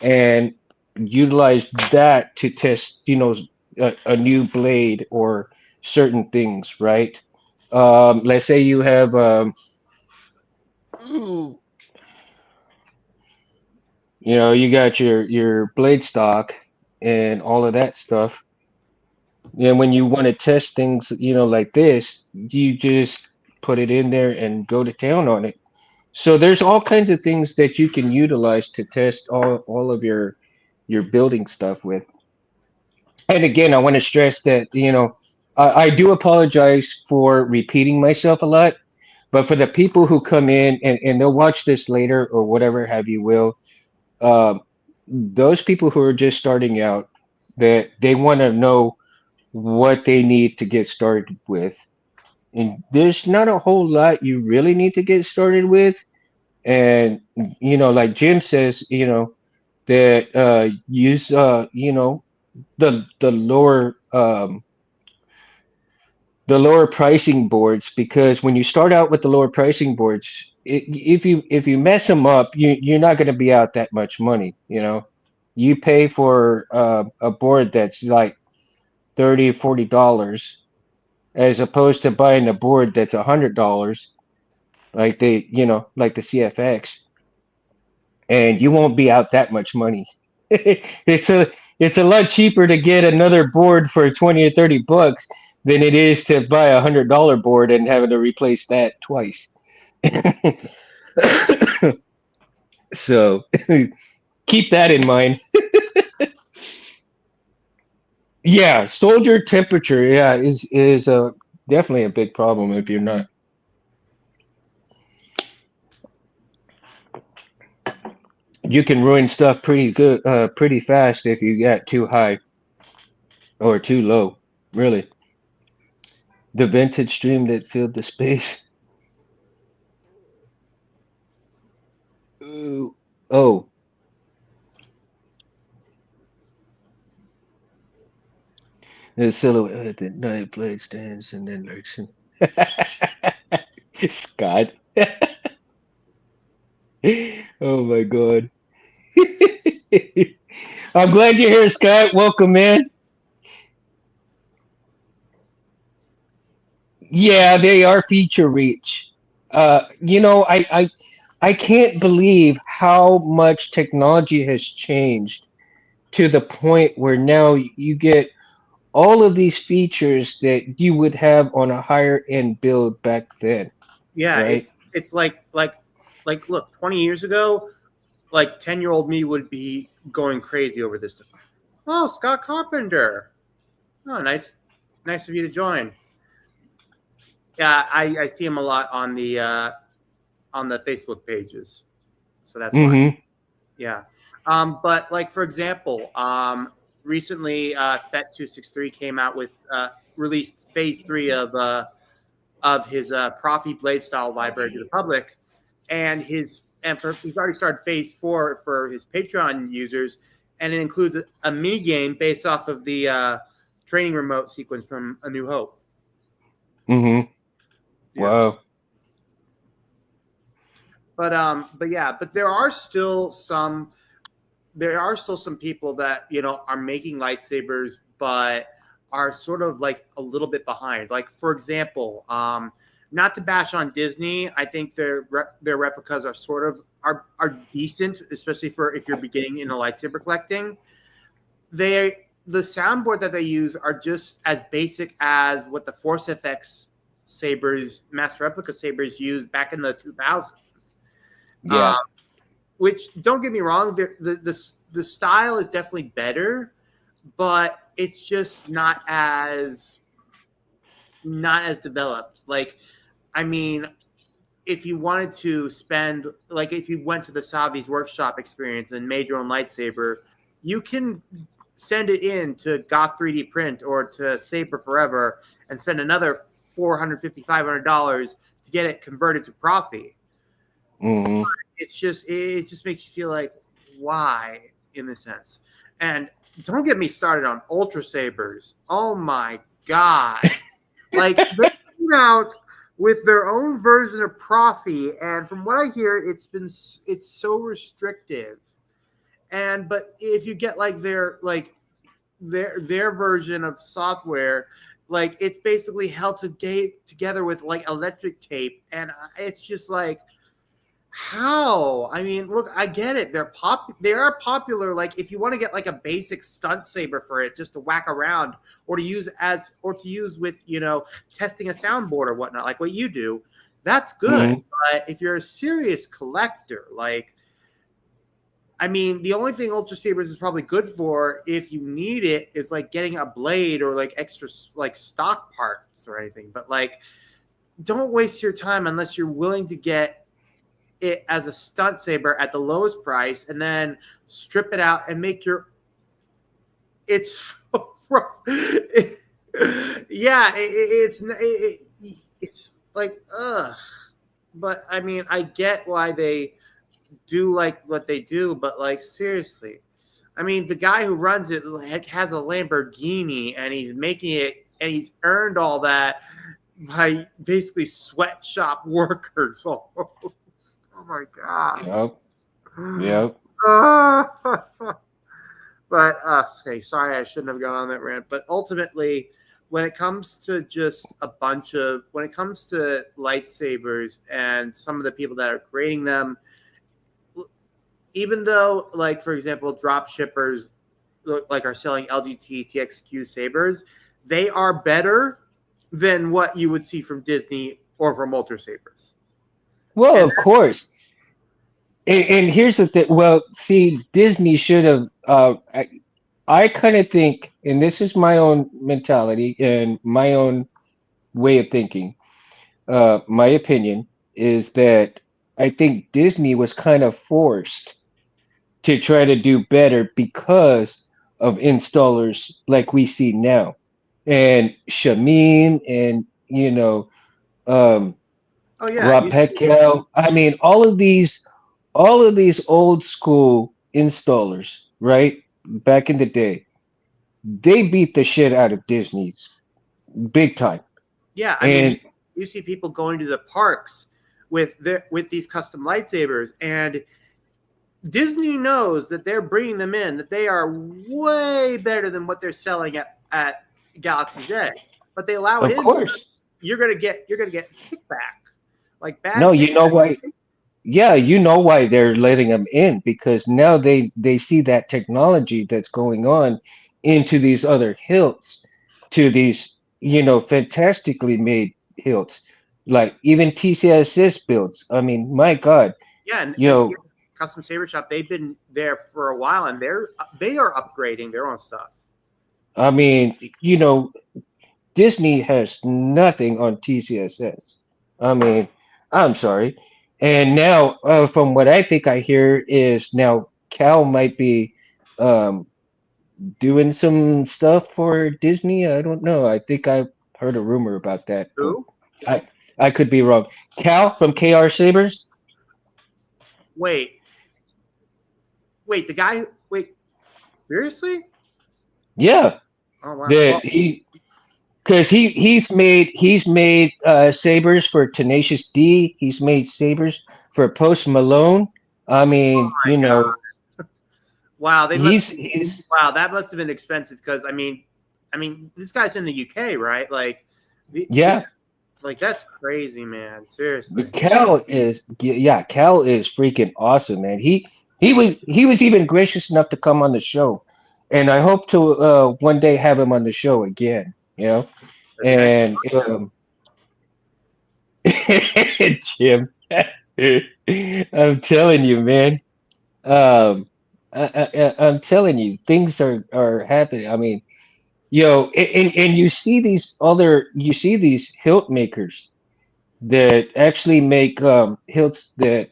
and utilize that to test, a new blade or certain things, right? Let's say you have, ooh, you got your blade stock and all of that stuff. And when you want to test things, like this, you just put it in there and go to town on it. So there's all kinds of things that you can utilize to test all of your building stuff with. And again, I want to stress that, I do apologize for repeating myself a lot, but for the people who come in and they'll watch this later or whatever have you will, um, those people who are just starting out, that they want to know what they need to get started with. And there's not a whole lot you really need to get started with. And, like Jim says, that use, the lower pricing boards, because when you start out with the lower pricing boards, if you mess them up, you're not going to be out that much money. You pay for a board that's like 30 $40 as opposed to buying a board that's $100, like the CFX, and you won't be out that much money. It's a lot cheaper to get another board for 20 or $30 than it is to buy $100 board and having to replace that twice. So keep that in mind. Yeah, soldier temperature, yeah, is a definitely a big problem if you're not. You can ruin stuff pretty good, pretty fast if you get too high or too low. Really, the vintage stream that filled the space. Ooh. Oh, the silhouette at night blade stands and then lurks in. Scott. Oh my God. I'm glad you're here, Scott. Welcome, man. Yeah, they are feature rich. I can't believe how much technology has changed to the point where now you get all of these features that you would have on a higher end build back then, Yeah, right? it's like look, 20 years ago, like 10-year-old me would be going crazy over this stuff. Oh, Scott Carpenter. Oh, nice of you to join. Yeah, I see him a lot on the Facebook pages, so that's why. Mm-hmm. Yeah, but like for example, recently FET263 came out with released Phase 3 of his Profi Blade style library to the public, and he's already started Phase 4 for his Patreon users, and it includes a mini game based off of the training remote sequence from A New Hope. Mm-hmm. Yeah. Wow. But yeah, but there are still some people that are making lightsabers, but are sort of like a little bit behind. Like for example, not to bash on Disney, I think their replicas are sort of are decent, especially for if you're beginning in a lightsaber collecting. The soundboard that they use are just as basic as what the Force FX sabers, Master Replica sabers used back in the 2000s. Yeah. Which don't get me wrong, the style is definitely better, but it's just not as developed. Like, I mean, if you wanted to spend, like, if you went to the Savi's workshop experience and made your own lightsaber, you can send it in to Goth 3D Print or to Saber Forever and spend another $450-$500 to get it converted to Profi. Mm-hmm. It just makes you feel like, why, in this sense. And don't get me started on Ultra Sabers. Oh my god. Like, they came out with their own version of Profi, and from what I hear, it's so restrictive. But if you get like their version of software, like, it's basically held together with like electric tape, and it's just like, how? I mean, look, I get it. They are popular. Like, if you want to get like a basic stunt saber for it, just to whack around, or to use with testing a soundboard or whatnot, like what you do, that's good. Mm-hmm. But if you're a serious collector, like, I mean, the only thing Ultra Sabers is probably good for, if you need it, is like getting a blade or like extra like stock parts or anything. But like, don't waste your time unless you're willing to get it as a stunt saber at the lowest price, and then strip it out and make your. It's yeah, it's like, ugh. But I mean, I get why they do like what they do, but like, seriously, I mean, the guy who runs it has a Lamborghini, and he's making it, and he's earned all that by basically sweatshop workers. Oh my god. Yep. Yep. But okay, sorry, I shouldn't have gone on that rant. But ultimately, when it comes to lightsabers and some of the people that are creating them, even though, like, for example, drop shippers are selling LGT TXQ sabers, they are better than what you would see from Disney or from Ultra Sabers. Well, And of course. And here's the thing. Well, see, Disney should have. I kind of think, and this is my own mentality and my own way of thinking. My opinion is that I think Disney was kind of forced to try to do better because of installers like we see now, and Shameen, and um, oh yeah, Rob you see, Petkel. I mean, all of these old school installers, right? Back in the day, they beat the shit out of Disney's big time. yeah. I mean, And You see people going to the parks with these custom lightsabers, and Disney knows that they're bringing them in, that they are way better than what they're selling at Galaxy's Edge, but they allow it Of in. course. You're gonna get kickback, like bad. No, you know why? Yeah, you know why they're letting them in, because now they see that technology that's going on into these other hilts, to these, fantastically made hilts, like even TCSS builds. I mean, my God, Yeah, and you know, Custom Saber Shop, they've been there for a while, and they are upgrading their own stuff. I mean, Disney has nothing on TCSS. I mean, I'm sorry. And now, from what I think I hear is now Cal might be um, doing some stuff for Disney. I don't know. I think I heard a rumor about that, but Who? I I could be wrong. Cal from KR Sabers? Wait, the guy. Wait, seriously? Yeah, Oh wow. that because he's made sabers for Tenacious D. He's made sabers for Post Malone. I mean, My God. Wow, he's wow, that must have been expensive because this guy's in the UK, right? Like, yeah. like that's crazy, man. Seriously. But Cal is freaking awesome, man. He was even gracious enough to come on the show, and I hope to one day have him on the show again. Nice. And Jim, I'm telling you, man. I'm telling you, things are happening. I mean, and you see these hilt makers that actually make hilts that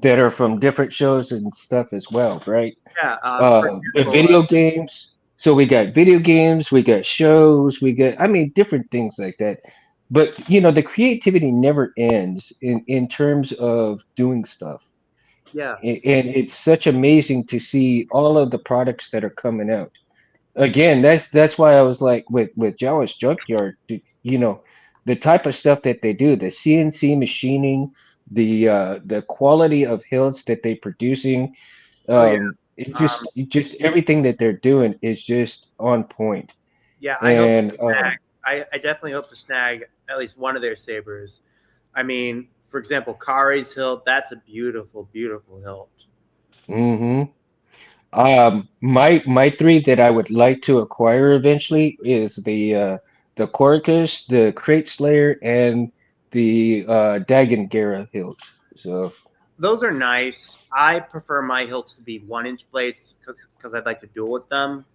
are from different shows and stuff as well, right? Yeah. For The example, video games. So we got video games, we got shows, I mean, different things like that. But the creativity never ends in terms of doing stuff. yeah. And it's such amazing to see all of the products that are coming out. Again, that's why I was like with Jawas Junkyard, the type of stuff that they do, the CNC machining, the quality of hills that they're producing, Oh yeah. it just everything that they're doing is just on point. Yeah. And I definitely hope to snag at least one of their sabers. I mean, for example, Kari's hilt. That's a beautiful, beautiful hilt. hmm my three that I would like to acquire eventually is the Corcus, the Crate Slayer, and the Dagon Gera hilt. So Those are nice. I prefer my hilts to be 1-inch blades because I'd like to duel with them.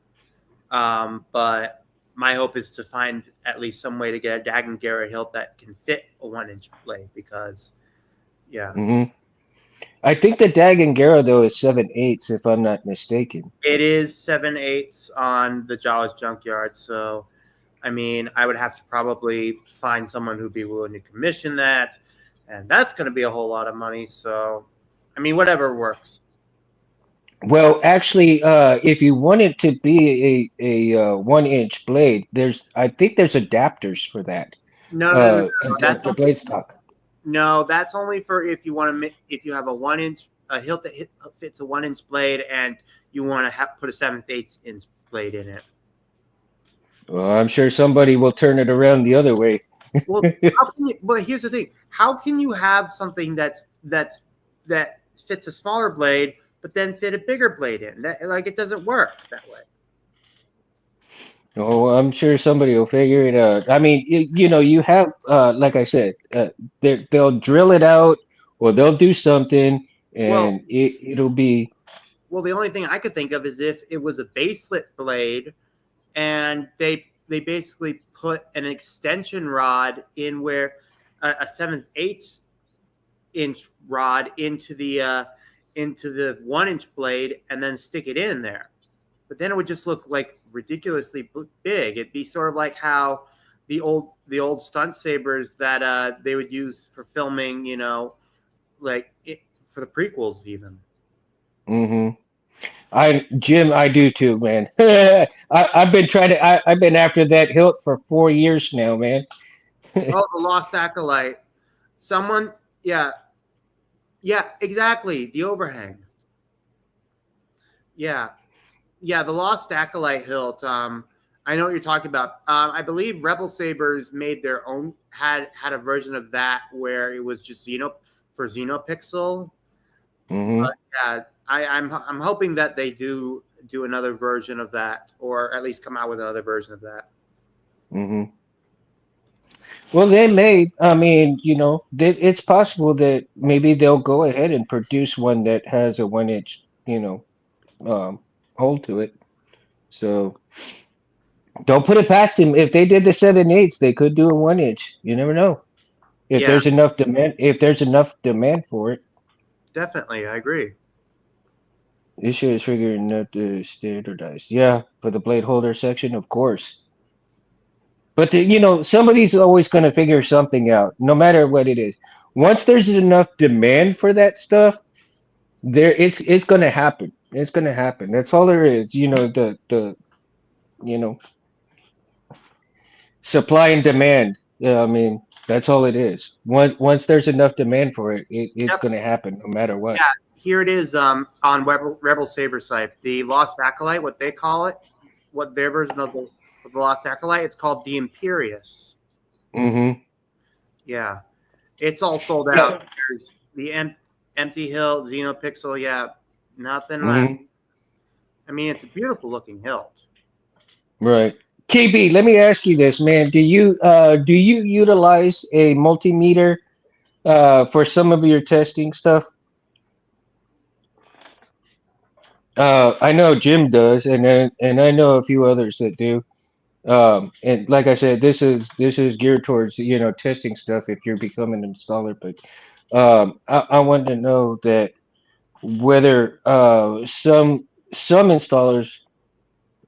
But my hope is to find at least some way to get a Dagon Gera hilt that can fit a 1-inch blade because, yeah. mhm. I think the Dagon Gera though is 7/8 if I'm not mistaken. It is 7/8 on the Jawas Junkyard. So, I mean, I would have to probably find someone who'd be willing to commission that. And that's going to be a whole lot of money. So, I mean, whatever works. Well, actually, if you want it to be a 1-inch blade, I think there's adapters for that. No. That's the blade stock. No, that's only for if you want to if you have a hilt that fits a 1-inch blade and you want to put a 7/8 inch blade in it. Well, I'm sure somebody will turn it around the other way. Well, well, here's the thing: how can you have something that fits a smaller blade, but then fit a bigger blade in? It doesn't work that way. Oh, I'm sure somebody will figure it out. I mean, you have, like I said, they'll drill it out or they'll do something, Well, and it'll be. well, the only thing I could think of is if it was a baselit blade, and they basically put an extension rod in where a 7/8 inch rod into the 1-inch blade, and then stick it in there. But then it would just look like ridiculously big. It'd be sort of like how the old stunt sabers that they would use for filming, for the prequels even. hmm Jim, I do too, man. I've been after that hilt for 4 years now, man. Oh, the Lost Acolyte. Someone, yeah, yeah, exactly. The overhang. Yeah, yeah, the Lost Acolyte hilt. I know what you're talking about. I believe Rebel Sabers made their own had a version of that where it was just Xenopixel. Hmm. Yeah, I'm hoping that they do another version of that, or at least come out with another version of that. Hmm. Well, they may. I mean, it's possible that maybe they'll go ahead and produce one that has a 1 inch, um, hole to it. So don't put it past them. If they did the 7/8, they could do a 1 inch. You never know. If Yeah, there's enough demand, for it, definitely, I agree. issue is figuring out the standardized. Yeah, for the blade holder section, of course. But somebody's always going to figure something out, no matter what it is. Once there's enough demand for that stuff, it's going to happen. It's going to happen. That's all there is. The you know supply and demand. Yeah, I mean that's all it is. Once there's enough demand for it, it's Yep. going to happen, no matter what. Yeah, here it is on Rebel Saber site. The Lost Acolyte, what they call it, what their version of the Lost Acolyte, it's called the Imperious. Hmm. Yeah, it's all sold out. Yeah. There's the Empty Hill, Xenopixel. Yeah, nothing left. Hmm. I mean, it's a beautiful looking hilt. Right. KB, let me ask you this, man. Do you utilize a multimeter for some of your testing stuff? I know Jim does, and I know a few others that do. And like I said, this is geared towards testing stuff if you're becoming an installer. But I wanted to know that whether some installers,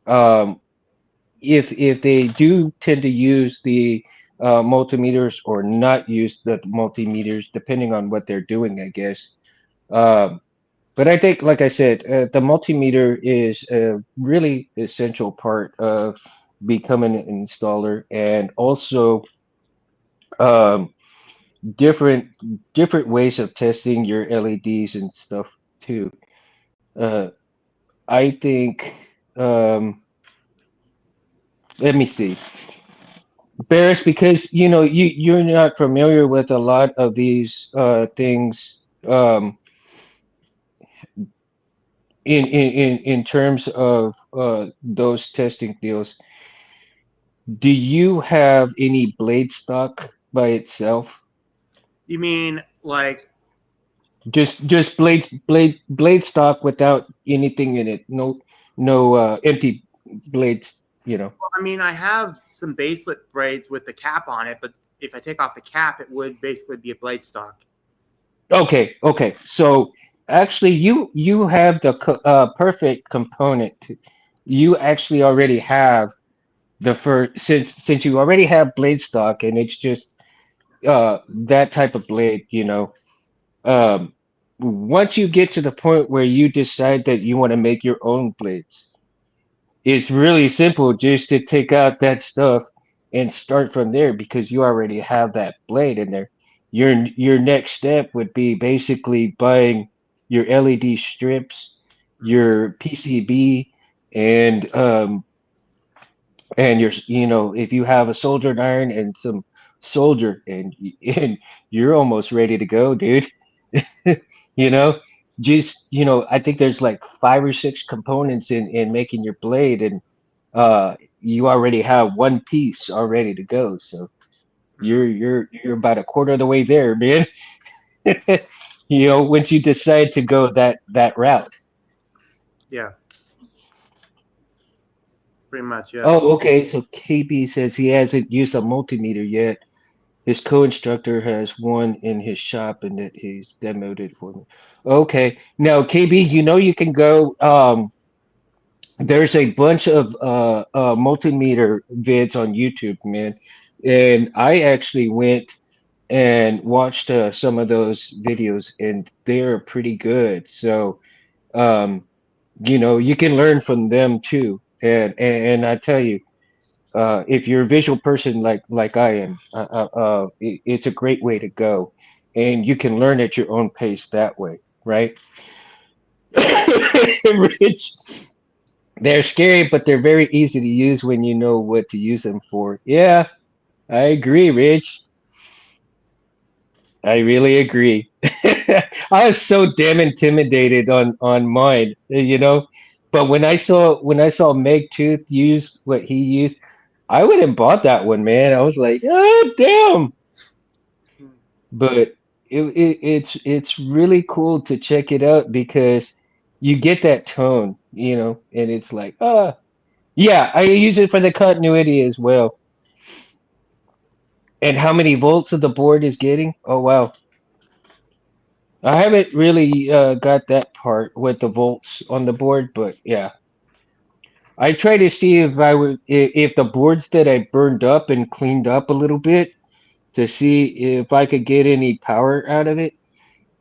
um, if they do tend to use the multimeters or not use the multimeters, depending on what they're doing, I guess. Um, But I think, like I said, the multimeter is a really essential part of becoming an installer, and also um, different different ways of testing your LEDs and stuff too. Uh, I think. Let me see, Barris, because you're not familiar with a lot of these things. In terms of those testing deals, do you have any blade stock by itself? You mean like? Just blade stock without anything in it. No empty blades, you know. I mean, I have some baselet braids with the cap on it, but if I take off the cap, it would basically be a blade stock. Okay. So actually you have the perfect component. You actually already have the first, since you already have blade stock, and it's just that type of blade, um, once you get to the point where you decide that you want to make your own blades, it's really simple just to take out that stuff and start from there, because you already have that blade in there. Your next step would be basically buying your LED strips, your PCB, and if you have a soldiered iron and some solder, and you're almost ready to go, dude. you know just I think there's like 5 or 6 components in making your blade, and you already have one piece all ready to go, so Mm-hmm. you're about a quarter of the way there, man. Once you decide to go that route. Yeah, pretty much. Yes. Oh, okay, so KB says he hasn't used a multimeter yet. His co-instructor has one in his shop, and that he's demoed it for me. Okay. Now, KB, you can go. There's a bunch of multimeter vids on YouTube, man. And I actually went and watched some of those videos, and they're pretty good. So, you can learn from them too. And I tell you, if you're a visual person like I am, it's a great way to go, and you can learn at your own pace that way, right? Rich, they're scary, but they're very easy to use when you know what to use them for. Yeah, I agree, Rich. I really agree. I was so damn intimidated on mine, you know. But when I saw Meg Tooth use what he used, I would have bought that one, man. I was like, oh damn. But it's really cool to check it out because you get that tone, and it's like, yeah, I use it for the continuity as well. And how many volts of the board is getting? Oh wow. I haven't really got that part with the volts on the board, but yeah, I try to see if the boards that I burned up and cleaned up a little bit to see if I could get any power out of it,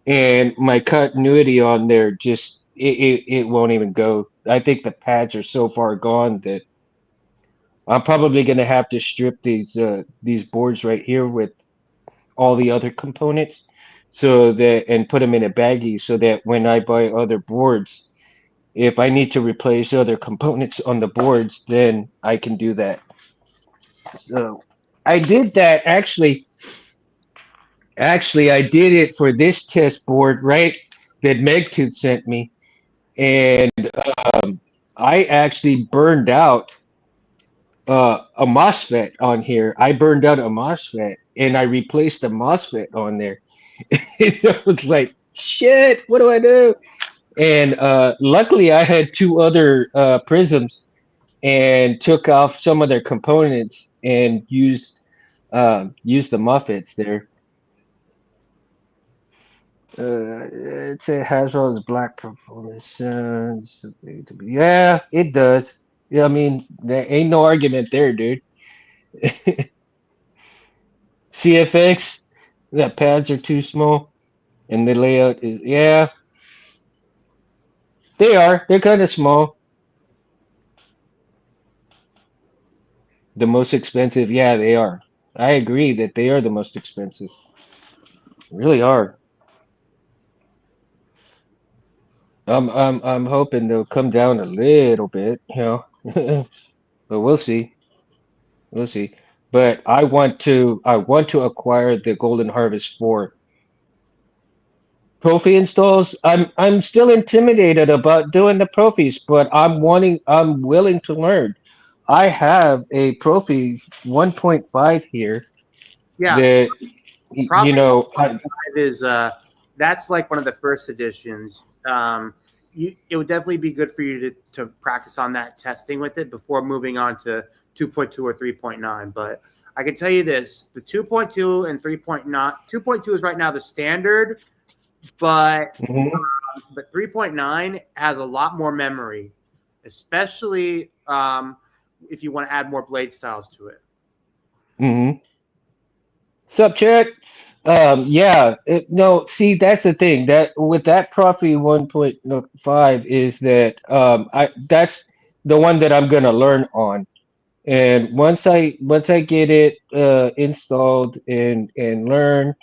and my continuity on there just it won't even go. I think the pads are so far gone that I'm probably gonna have to strip these boards right here with all the other components so that and put them in a baggie so that when I buy other boards, if I need to replace other components on the boards, then I can do that. So I did that actually. Actually, I did it for this test board, right? That Megtooth sent me, and I actually burned out a MOSFET on here. I burned out a MOSFET, and I replaced the MOSFET on there. It was like, shit, what do I do? And luckily, I had two other prisms and took off some of their components and used the Muffets there. It's a Hasbro's black performance. Yeah, it does. Yeah, I mean, there ain't no argument there, dude. CFX, the pads are too small, and the layout is yeah, they are. They're kind of small. The most expensive, yeah, they are. I agree that they are the most expensive. Really are. I'm hoping they'll come down a little bit, but we'll see. We'll see. But I want to acquire the Golden Harvest 4 Profi installs. I'm still intimidated about doing the Profis, but I'm willing to learn. I have a Profi 1.5 here Yeah, that Prophet I, 5 is that's like one of the first editions. It would definitely be good for you to practice on that testing with it before moving on to 2.2 or 3.9. But I can tell you this: the 2.2 and 3.9, 2.2 is right now the standard, but Mhm, 3.9 has a lot more memory, especially if you want to add more blade styles to it. mhm. Sup, chat? Yeah, no, see, that's the thing that with that Profi 1.5 is that that's the one that I'm gonna learn on. And once I get it installed and learn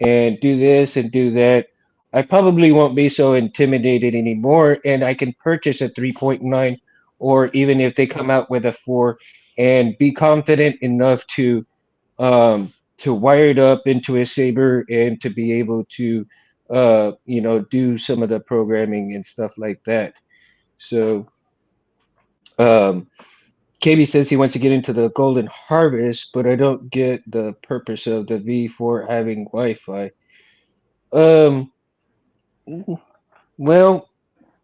and do this and do that, I probably won't be so intimidated anymore, and I can purchase a 3.9 or even if they come out with a 4 and be confident enough to wire it up into a Saber and to be able to do some of the programming and stuff like that. So um KB says he wants to get into the Golden Harvest, but I don't get the purpose of the V4 having Wi-Fi. Um, well,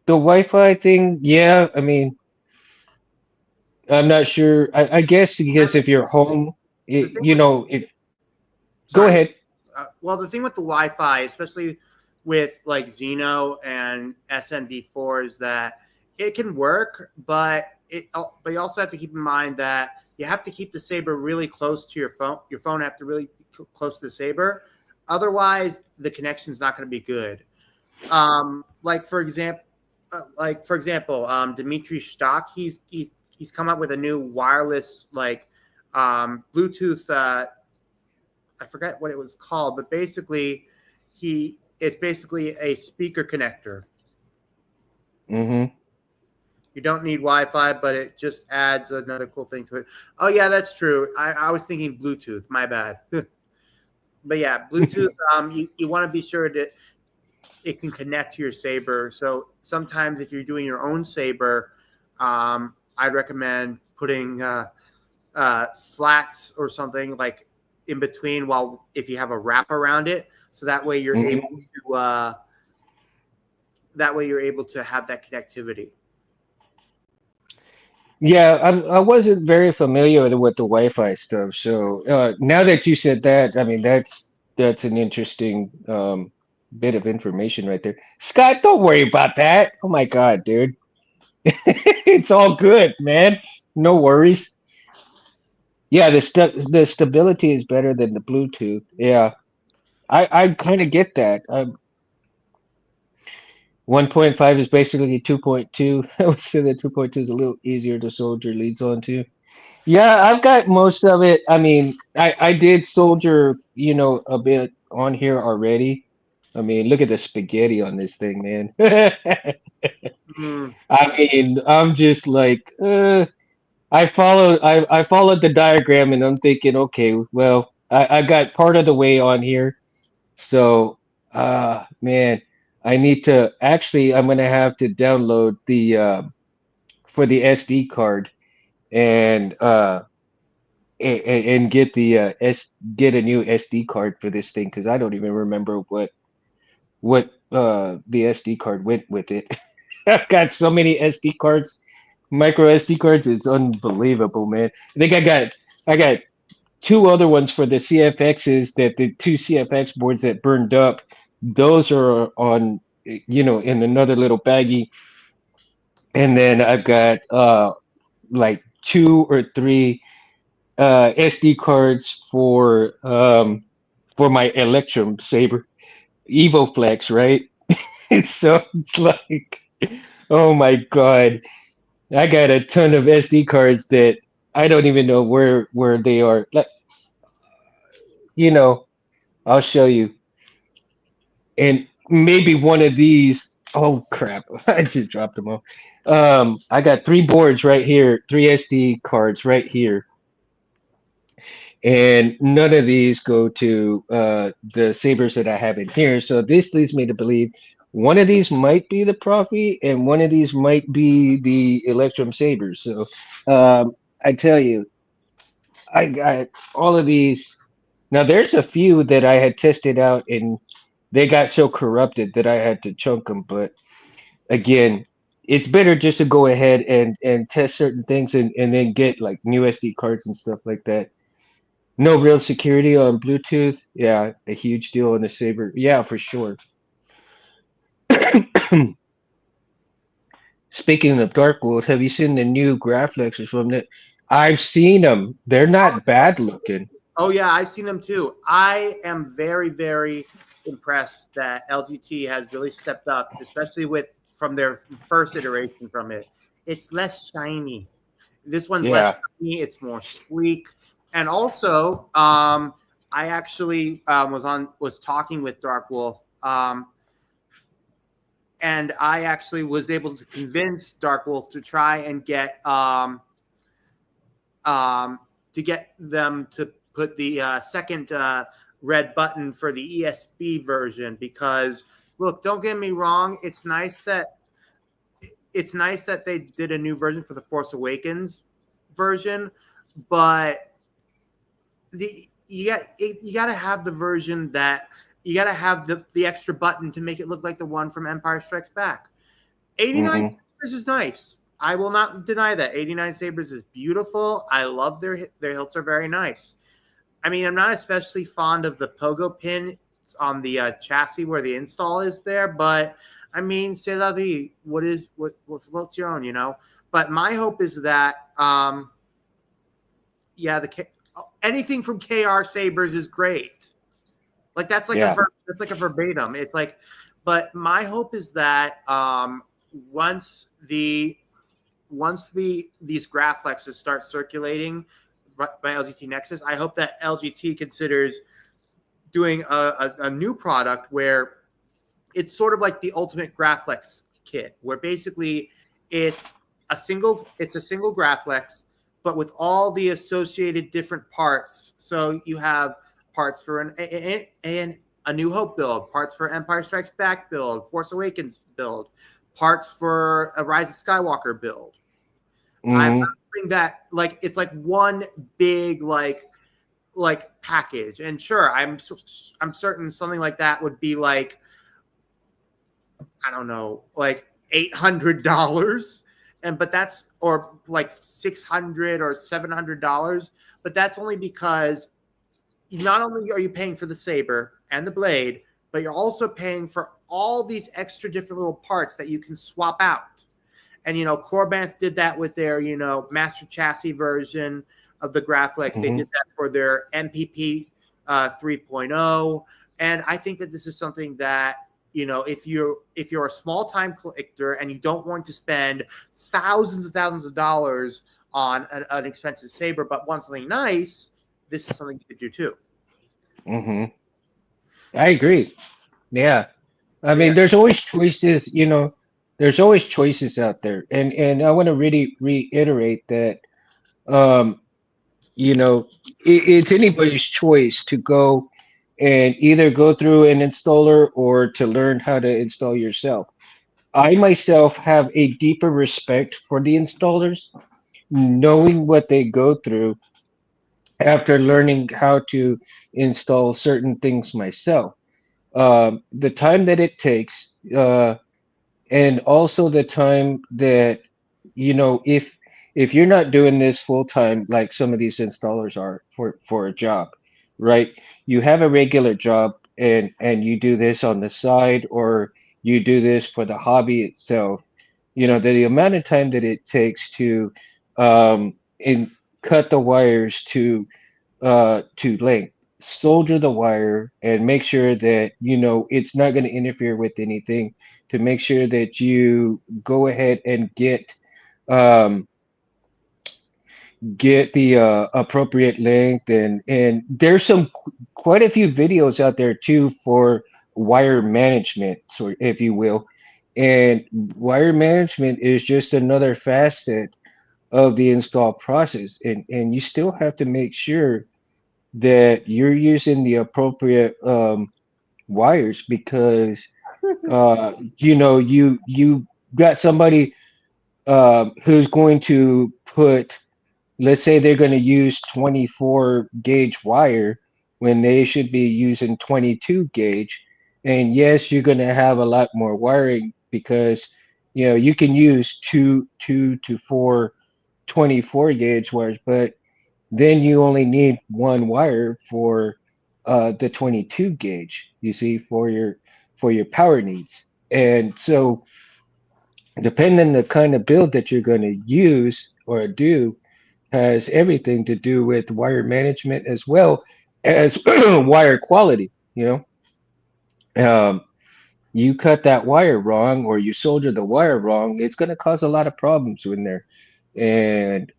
the Wi-Fi thing, yeah, I mean, I'm not sure. I guess because if you're home, The thing with if go sorry, ahead. well, the thing with the Wi-Fi, especially with like Xeno and SMD4, is that it can work, but you also have to keep in mind that you have to keep the Saber really close to your phone. Your phone have to really close to the Saber, otherwise the connection's not going to be good. Like for example, Dmitry Stock, he's come up with a new wireless like Bluetooth. I forget what it was called, but basically, it's basically a speaker connector. Mm-hmm. You don't need Wi-Fi, but it just adds another cool thing to it. Oh yeah, that's true. I was thinking Bluetooth. My bad. But yeah, Bluetooth. You want to be sure that it can connect to your Saber. So sometimes if you're doing your own Saber, I'd recommend putting slats or something like in between. While if you have a wrap around it, so that way you're able to. That way you're able to have that connectivity. Yeah, I wasn't very familiar with the Wi-Fi stuff. So now that you said that, I mean that's an interesting bit of information right there. Scott, don't worry about that. Oh my God, dude, it's all good, man. No worries. Yeah, the stability is better than the Bluetooth. Yeah, I kind of get that. 1.5 is basically 2.2. I would say that 2.2 is a little easier to soldier leads onto. Yeah, I've got most of it. I mean, I did soldier, a bit on here already. I mean, look at the spaghetti on this thing, man. Mm, I mean, I'm just like, I followed the diagram and I'm thinking, okay, well, I got part of the way on here. So, man, I need to actually, I'm gonna have to download the for the SD card and and get the get a new SD card for this thing because I don't even remember what the SD card went with it. I've got so many SD cards, micro SD cards. It's unbelievable, man. I think I got two other ones for the CFXs that the two CFX boards that burned up. Those are on in another little baggie, and then I've got like two or three SD cards for my Electrum Saber EvoFlex, right? So it's like, oh my God, I got a ton of SD cards that I don't even know where they are. Like, you know, I'll show you. And maybe one of these. Oh crap! I just dropped them all. I got three boards right here, three SD cards right here, and none of these go to the sabers that I have in here. So this leads me to believe one of these might be the Profi, and one of these might be the Electrum Sabers. So I tell you, I got all of these. Now there's a few that I had tested out, and they got so corrupted that I had to chunk them. But again, it's better just to go ahead and test certain things and then get like new SD cards and stuff like that. No real security on Bluetooth. Yeah, a huge deal on the Saber. Yeah, for sure. Speaking of Dark World, have you seen the new Graflexes from it? I've seen them. They're not bad looking. oh yeah, I've seen them too. I am very, very impressed that LGT has really stepped up, especially with from their first iteration from it. It's less shiny. This one's Yeah. less shiny. It's more sleek, and also, I actually was talking with Dark Wolf, and I actually was able to convince Dark Wolf to try and get them to put the second red button for the ESP version because look, don't get me wrong, it's nice that they did a new version for the Force Awakens version, but you got to have the version that you got to have the extra button to make it look like the one from Empire Strikes Back. 89 Sabers is nice. I will not deny that. 89 Sabers is beautiful. I love their hilts are very nice. I mean, I'm not especially fond of the pogo pin on the chassis where the install is there, but I mean, c'est la vie. What's your own, But my hope is that, anything from KR Sabers is great. Like that's like that's like a verbatim. It's like, but my hope is that once the these Graflexes start circulating by LGT Nexus, I hope that LGT considers doing a new product where it's sort of like the ultimate Graflex kit, where basically it's a single Graflex, but with all the associated different parts. So you have parts for a New Hope build, parts for Empire Strikes Back build, Force Awakens build, parts for a Rise of Skywalker build. I'm hoping that like it's like one big like package. And sure, I'm certain something like that would be like, I don't know, like $800, but that's, or like $600 or $700, but that's only because not only are you paying for the saber and the blade, but you're also paying for all these extra different little parts that you can swap out. And, Corbanth did that with their, Master Chassis version of the Graflex. They did that for their MPP 3.0. And I think that this is something that, if you're a small time collector and you don't want to spend thousands of dollars on an expensive saber, but want something nice, this is something you could do too. I agree. Yeah. I mean, there's always choices, there's always choices out there. And I want to really reiterate that, it's anybody's choice to go and either go through an installer or to learn how to install yourself. I myself have a deeper respect for the installers, knowing what they go through after learning how to install certain things myself. The time that it takes, and also the time that, if you're not doing this full time, like some of these installers are for a job, right? You have a regular job and you do this on the side, or you do this for the hobby itself. The amount of time that it takes to in cut the wires to length, solder the wire, and make sure that it's not going to interfere with anything, to make sure that you go ahead and um, get the appropriate length, and there's quite a few videos out there too for wire management, so if you will. And wire management is just another facet of the install process, and you still have to make sure that you're using the appropriate wires, because you got somebody who's going to put, let's say they're going to use 24 gauge wire when they should be using 22 gauge. And yes, you're going to have a lot more wiring, because you can use two to four 24 gauge wires, but then you only need one wire for the 22 gauge, you see, for your power needs. And so depending on the kind of build that you're going to use or do, has everything to do with wire management as well as wire quality. Um, you cut that wire wrong, or you solder the wire wrong, it's going to cause a lot of problems in there. And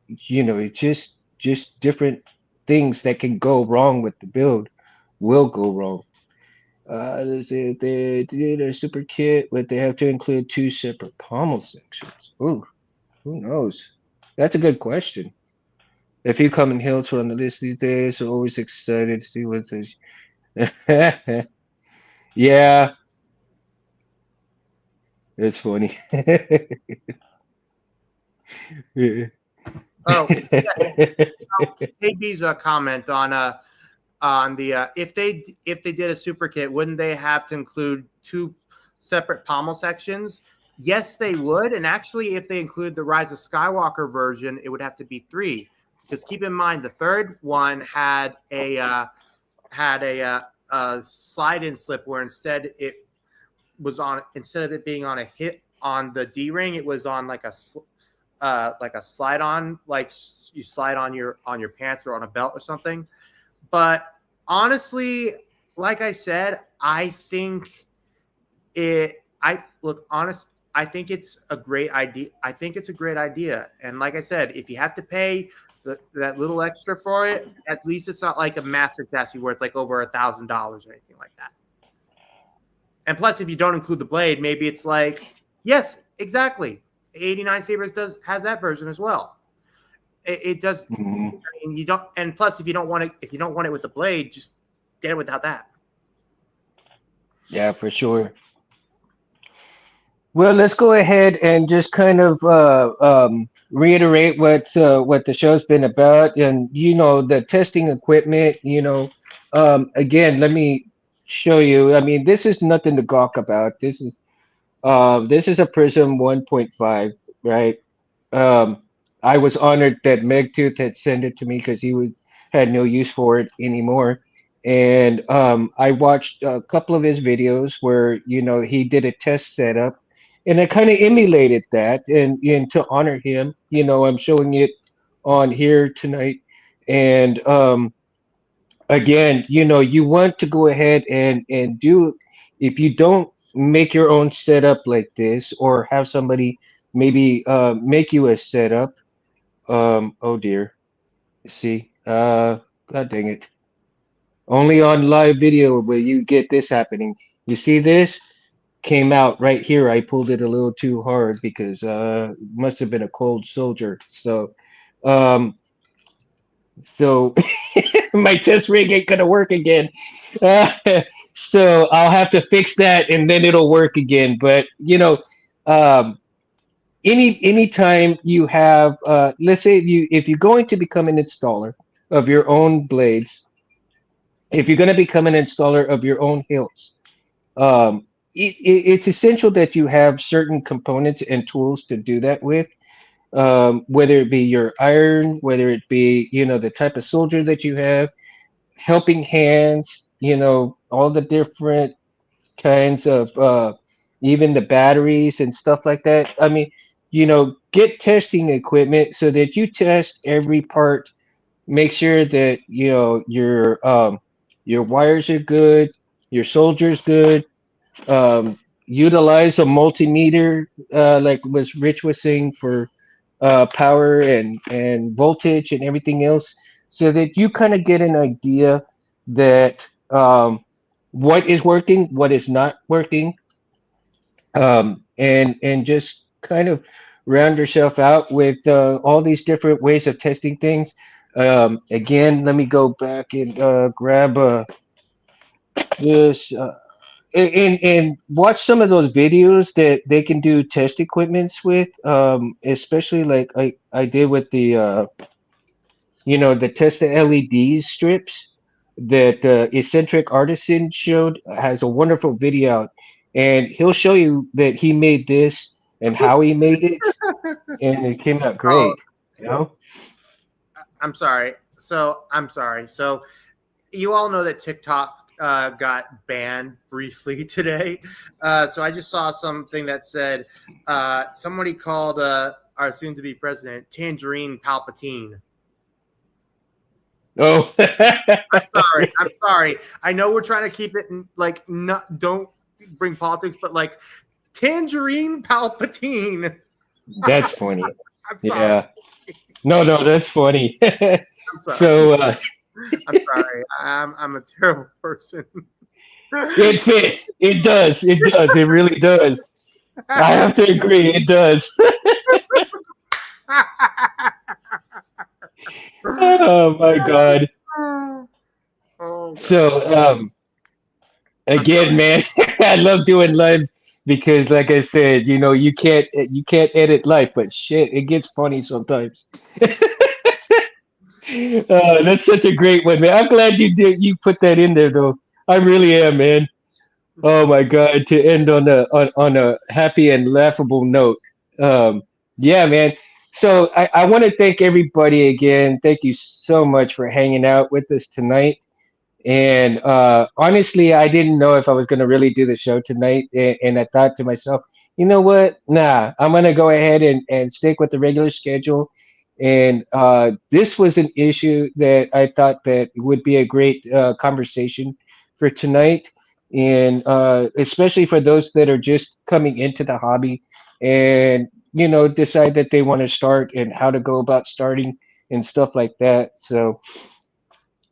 it's just different things that can go wrong with the build will go wrong. Let's see, if they did a super kit, but they have to include two separate pommel sections. Ooh, who knows? That's a good question. A few common hills on the list these days, so always excited to see what's. Yeah, it's funny. Oh, yeah. KB's comment on the if they did a super kit, wouldn't they have to include two separate pommel sections? Yes, they would. And actually, if they include the Rise of Skywalker version, it would have to be three. Because keep in mind, the third one had a slide-in slip where instead of it being on a hit on the D-ring, it was on like a slide-on, like you slide on your pants or on a belt or something. But honestly, like I said, I think I think it's a great idea. I think it's a great idea. And like I said, if you have to pay that little extra for it, at least it's not like a master chassis where it's like over $1,000 or anything like that. And plus, if you don't include the blade, maybe it's like, yes, exactly. 89 Sabres has that version as well. It does. Mm-hmm. I mean, you don't. And plus, if you don't want it with the blade, just get it without that. Yeah, for sure. Well, let's go ahead and just kind of reiterate what the show's been about, and the testing equipment. Again, let me show you. I mean, this is nothing to gawk about. This is a Prism 1.5, right? Um, I was honored that Megtooth had sent it to me because had no use for it anymore. And I watched a couple of his videos where he did a test setup, and I kind of emulated that. And to honor him, I'm showing it on here tonight. And again, you want to go ahead and do, if you don't make your own setup like this, or have somebody maybe make you a setup. Oh dear. See, God dang it. Only on live video will you get this happening. You see this? Came out right here. I pulled it a little too hard because it must have been a cold soldier. Um, so my test rig ain't gonna work again. Uh, so I'll have to fix that and then it'll work again. But um, anytime you have, let's say if you're going to become an installer of your own blades, if you're going to become an installer of your own hills, it's essential that you have certain components and tools to do that with. Whether it be your iron, whether it be the type of soldier that you have, helping hands, all the different kinds of even the batteries and stuff like that. I mean, get testing equipment so that you test every part. Make sure that your wires are good, your soldiers good. Utilize a multimeter, like was Rich was saying, for power and voltage and everything else, so that you kind of get an idea that what is working, what is not working, and just kind of round yourself out with all these different ways of testing things. Again, let me go back and grab this. And watch some of those videos that they can do test equipments with, especially like I did with the test the LED strips that Eccentric Artisan showed. Has a wonderful video out, and he'll show you that he made this and how he made it, and it came out great. I'm sorry. So you all know that TikTok got banned briefly today. So I just saw something that said somebody called our soon-to-be president Tangerine Palpatine. Oh, I'm sorry. I know we're trying to keep it like don't bring politics, but like Tangerine Palpatine. That's funny. I'm sorry. Yeah. No, that's funny. I'm sorry. So I'm sorry. I'm a terrible person. it fits. It does. It does. It really does. I have to agree. It does. Oh my God. So again, man, I love doing live because, like I said, you can't edit life, but shit, it gets funny sometimes. That's such a great one, man. I'm glad you put that in there, though. I really am, man. Oh my God, to end on a happy and laughable note. Yeah, man. So I want to thank everybody again. Thank you so much for hanging out with us tonight. And honestly, I didn't know if I was going to really do the show tonight. And I thought to myself, you know what? Nah, I'm going to go ahead and stick with the regular schedule. And this was an issue that I thought that would be a great conversation for tonight. And especially for those that are just coming into the hobby. and decide that they want to start and how to go about starting and stuff like that. So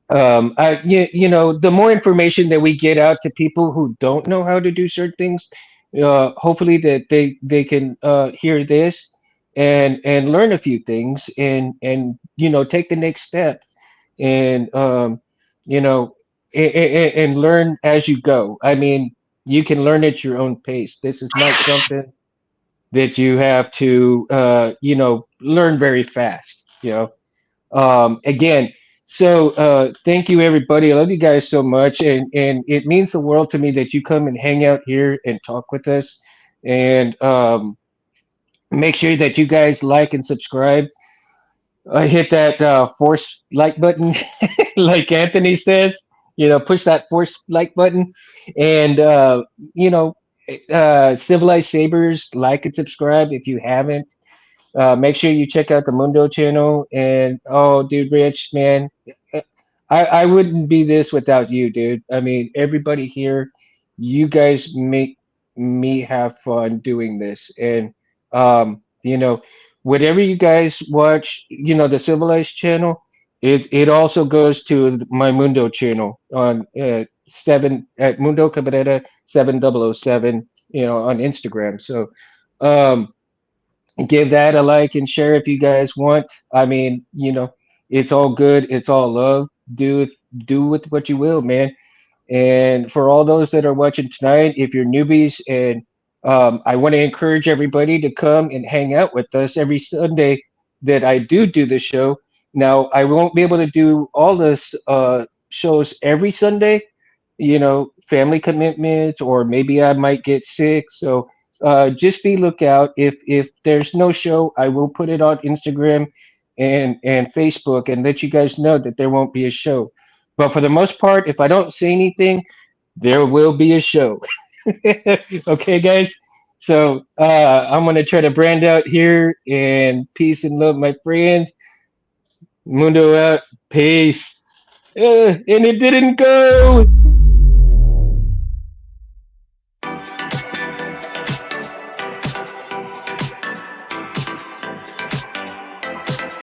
the more information that we get out to people who don't know how to do certain things, hopefully that they can hear this and learn a few things and take the next step and you know and learn as you go. I mean, you can learn at your own pace. This is not something that you have to learn very fast. Again, so thank you everybody. I love you guys so much, and it means the world to me that you come and hang out here and talk with us, and make sure that you guys like and subscribe. Hit that force like button, like Anthony says. Push that force like button, and you know, Civilized Sabers, like and subscribe if you haven't. Make sure you check out the Mundo channel. And oh, dude, Rich, man, I wouldn't be this without you, dude. I mean, everybody here, you guys make me have fun doing this. And whatever you guys watch, the Civilized channel, it also goes to my Mundo channel on seven at Mundo Cabrera 7007, on Instagram. So. Give that a like and share if you guys want. I mean, it's all good. It's all love. Do with what you will, man. And for all those that are watching tonight, if you're newbies, and I want to encourage everybody to come and hang out with us every Sunday that I do the show. Now, I won't be able to do all this shows every Sunday, family commitments, or maybe I might get sick. So just be lookout. If there's no show, I will put it on Instagram and Facebook and let you guys know that there won't be a show. But for the most part, if I don't say anything, there will be a show. Okay, guys. So I'm gonna try to brand out here, and peace and love, my friends. Mundo out. Peace. And it didn't go.